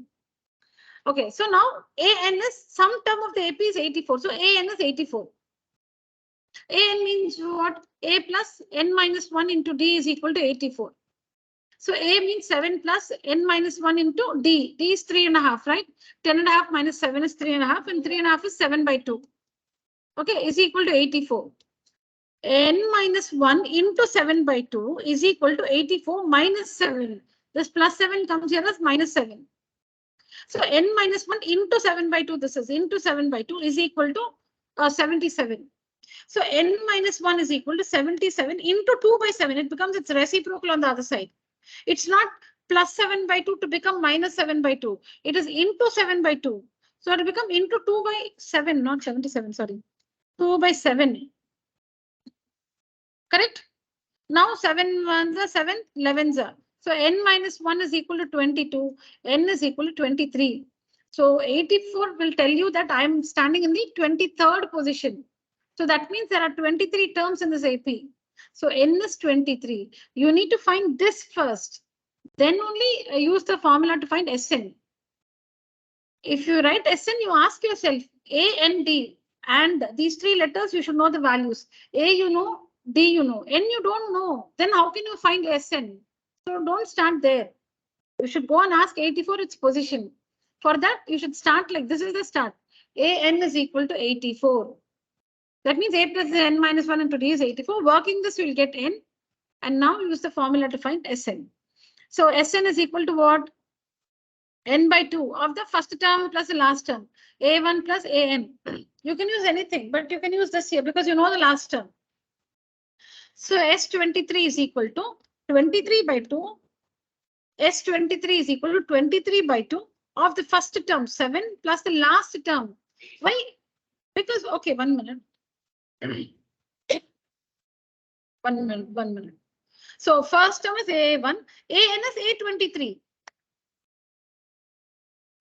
Okay, so now AN is some term of the AP is 84. So AN is 84. AN means what? A plus n minus 1 into D is equal to 84. So A means 7 plus n minus 1 into D. D is 3.5, right? 10.5 minus 7 is 3.5 and 3.5 is 7 by 2. Okay, is equal to 84. N minus 1 into 7 by 2 is equal to 84 minus 7. This plus 7 comes here as minus 7. So n minus 1 into 7 by 2, this is into 7 by 2 is equal to 77. So n minus 1 is equal to 77 into 2 by 7. It becomes its reciprocal on the other side. It's not plus 7 by 2 to become minus 7 by 2. It is into 7 by 2. So it will become into 2 by 7, not 77, sorry. 2 by 7. Correct? Now 7 ones are 7, 11s are. So n minus 1 is equal to 22. N is equal to 23. So 84 will tell you that I am standing in the 23rd position. So that means there are 23 terms in this AP. So n is 23. You need to find this first. Then only use the formula to find Sn. If you write Sn, you ask yourself A and D. And these three letters, you should know the values. A, you know. D, you know. N, you don't know. Then how can you find Sn? So don't start there. You should go and ask 84 its position. For that, you should start like this is the start. An is equal to 84. That means A plus n minus 1 into D is 84. Working this, you will get n. And now use the formula to find Sn. So Sn is equal to what? N by 2 of the first term plus the last term. A1 plus An. You can use anything, but you can use this here because you know the last term. So S23 is equal to 23 by 2. S23 is equal to 23 by 2 of the first term, 7 plus the last term. Why? Because, okay, 1 minute. 1 minute, 1 minute. So first term is A1, An is A23.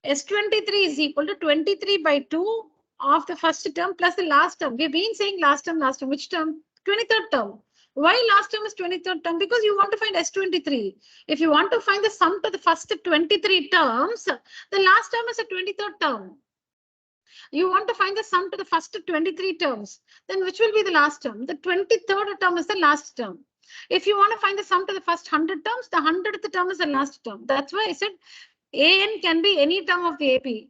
S23 is equal to 23 by 2 of the first term plus the last term. We've been saying last term, which term? 23rd term. Why last term is 23rd term? Because you want to find S23. If you want to find the sum to the first 23 terms, the last term is a 23rd term. You want to find the sum to the first 23 terms, then which will be the last term? The 23rd term is the last term. If you want to find the sum to the first 100 terms, the 100th term is the last term. That's why I said An can be any term of the AP.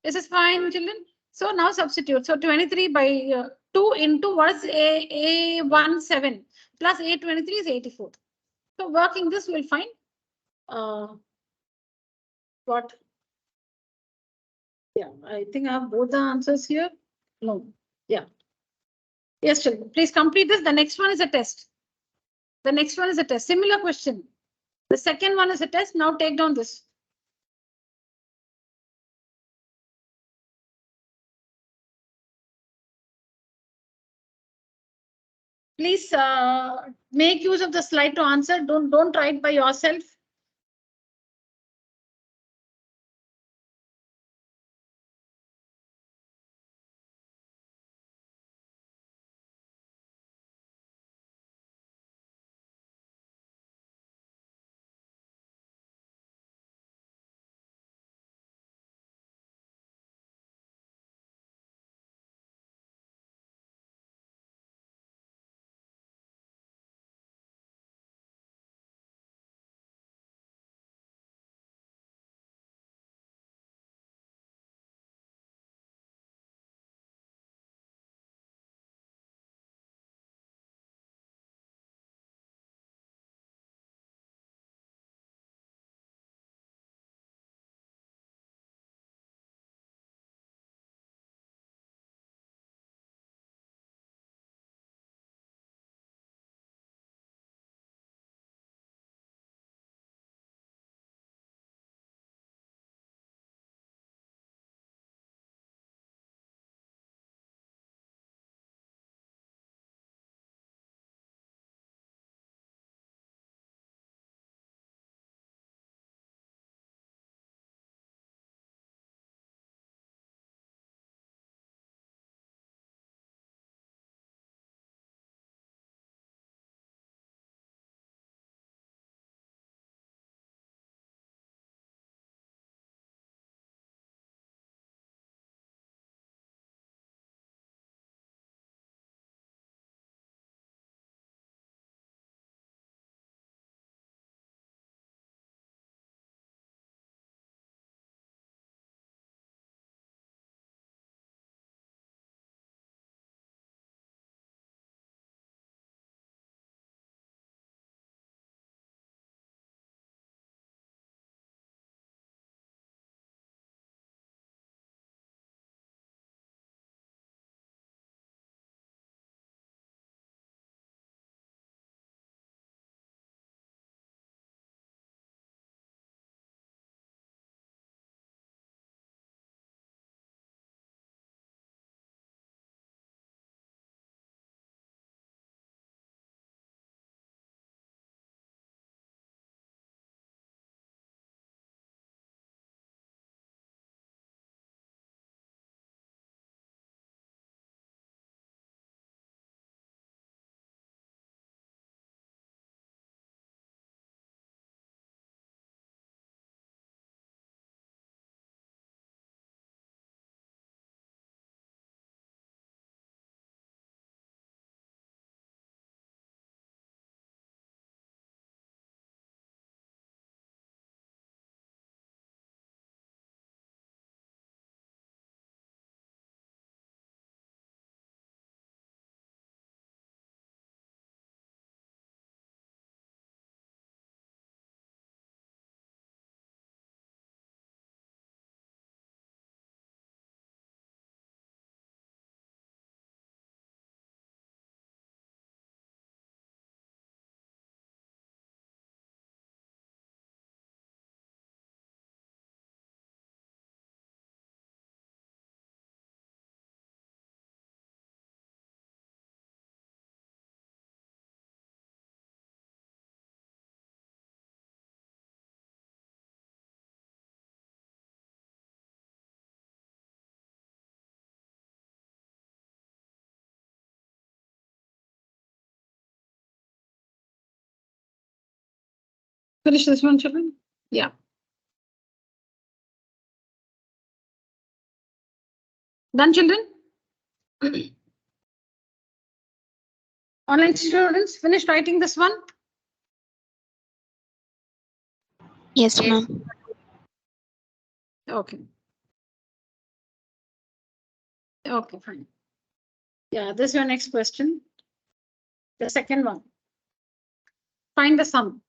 This is fine, children. So now substitute. So 23 by 2 into what is A17 plus A23 is 84. So working this, we'll find what? Yeah, I think I have both the answers here. No, yeah. Yes, children, please complete this. The next one is a test. The next one is a test. Similar question. The second one is a test. Now take down this. Please make use of the slide to answer. Don't try it by yourself. Finish this one, children. Yeah. Done, children? Online students, finished writing this one? Yes, Yes. ma'am. Okay. Okay, fine. Yeah, this is your next question. The second one. Find the sum.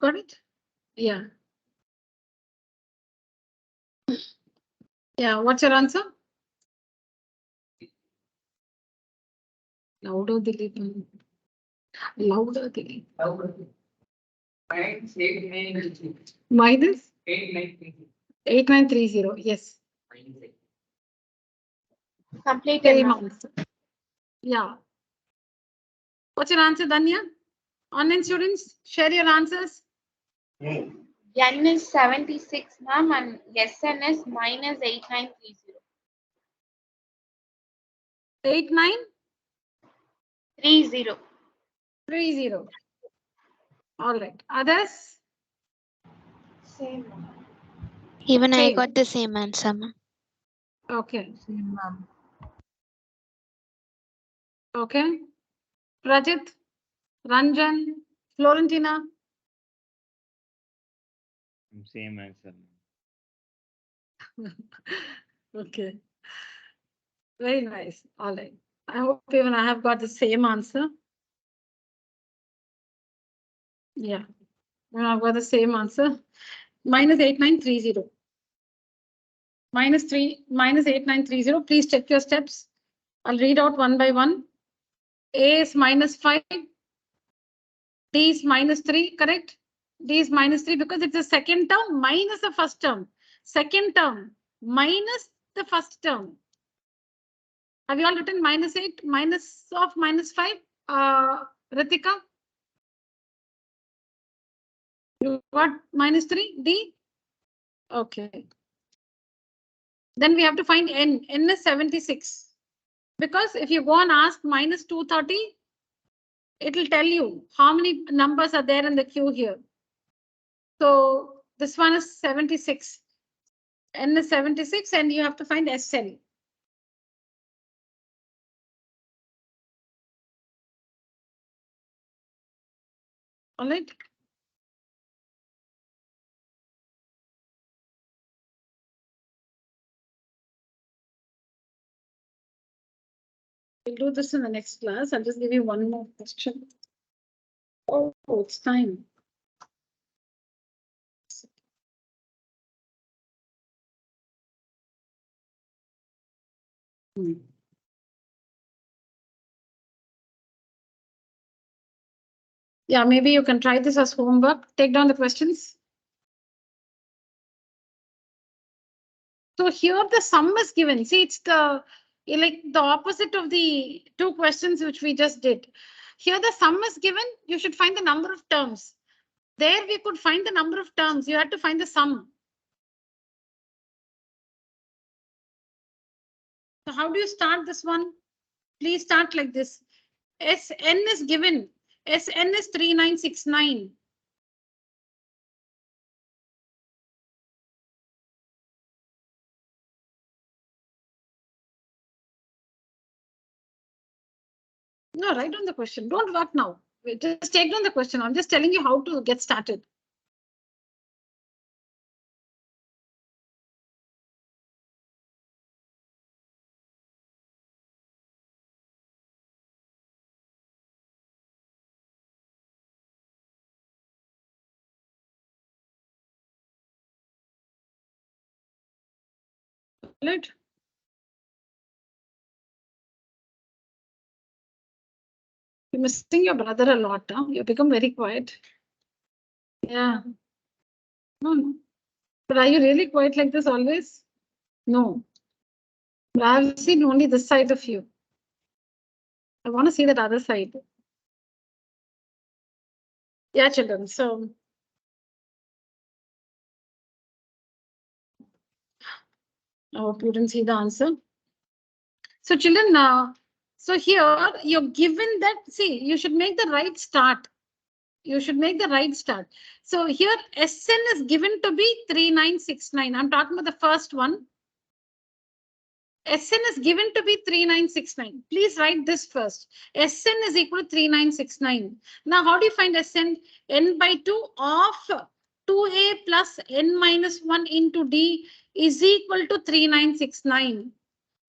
Got it? Yeah. Yeah, what's your answer? Louder, Dilip. Louder, Dilip. Minus 8930. Yes. Completed, Same ma'am. answer. Yeah. What's your answer, Danya? Online students, share your answers. N is 76, ma'am, and SN is minus 8930. 8930. 30. All right. Others? Same, ma'am. Even I Same. got the same answer, ma'am. Okay. Same, ma'am. Okay. Rajit, Ranjan, Florentina. Same answer. Okay. Very nice. All right. I hope even I have got the same answer. Yeah. I've got the same answer. Minus 8930. Minus 8930. Please check your steps. I'll read out one by one. A is minus 5. D is minus 3, correct? D is minus 3 because it's the second term minus the first term. Second term minus the first term. Have you all written minus 8, minus of minus 5? Ritika? You got minus 3, D? Okay. Then we have to find N. N is 76. Because if you go and ask minus 230, it will tell you how many numbers are there in the queue here. So this one is 76. N is 76 and you have to find SN. All right. We'll do this in the next class. I'll just give you one more question. Oh, it's time. Yeah, maybe you can try this as homework. Take down the questions. So here the sum is given. See, it's the opposite of the two questions which we just did. Here the sum is given. You should find the number of terms. There we could find the number of terms. You had to find the sum. So how do you start this one? Please start like this. Sn is given. Sn is 3969. No, write down the question. Don't work now. Just take down the question. I'm just telling you how to get started. Right? You're missing your brother a lot. Huh? You become very quiet. Yeah. No. But are you really quiet like this always? No. But I've seen only this side of you. I want to see that other side. Yeah, children. So I hope you didn't see the answer. So children, so here you're given that, see, you should make the right start. You should make the right start. So here Sn is given to be 3969. I'm talking about the first one. Sn is given to be 3969. Please write this first. Sn is equal to 3969. Now, how do you find Sn? N by 2 of 2a plus n minus 1 into d is equal to 3969.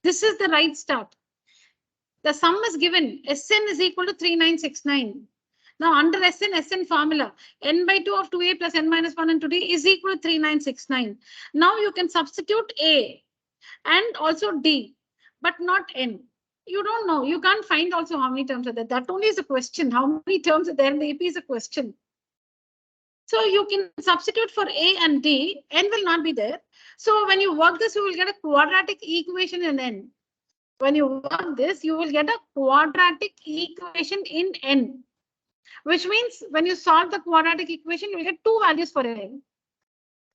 This is the right start. The sum is given. Sn is equal to 3969. Now under SN formula, n by 2 of 2a plus n minus 1 and 2d is equal to 3969. Now you can substitute a and also d, but not n. You don't know. You can't find also how many terms are there. That only is a question. How many terms are there in the AP is a question. So you can substitute for a and d, n will not be there. So when you work this, you will get a quadratic equation in n. When you work this, you will get a quadratic equation in n. Which means when you solve the quadratic equation, you will get two values for n.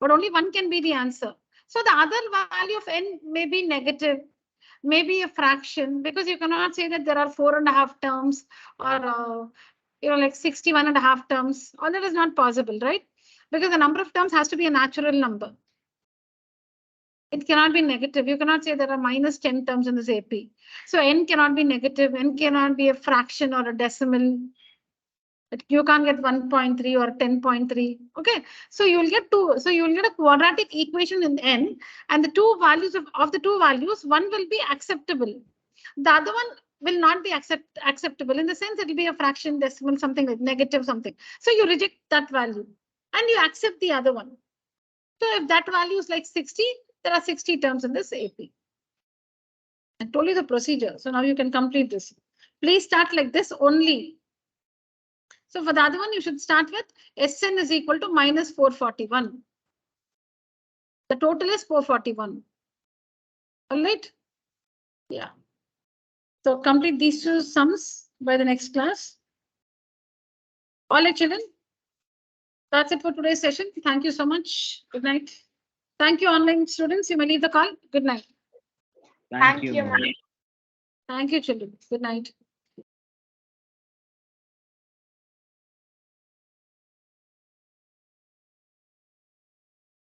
But only one can be the answer. So the other value of n may be negative, maybe a fraction, because you cannot say that there are 4.5 terms or like 61.5 terms. All that is not possible, right? Because the number of terms has to be a natural number. It cannot be negative. You cannot say there are minus 10 terms in this AP. So n cannot be negative. N cannot be a fraction or a decimal. You can't get 1.3 or 10.3. Okay, so you will get two. So you will get a quadratic equation in n, and the two values of the two values, one will be acceptable. The other one will not be acceptable in the sense it will be a fraction, decimal, something like negative something. So you reject that value and you accept the other one. So if that value is like 60, there are 60 terms in this AP. I told you the procedure. So now you can complete this. Please start like this only. So for the other one, you should start with Sn is equal to minus 441. The total is 441. All right. Yeah. So complete these two sums by the next class. All right, children. That's it for today's session. Thank you so much. Good night. Thank you, online students. You may leave the call. Good night. Thank you, ma'am. ma'am. Thank you, children. Good night.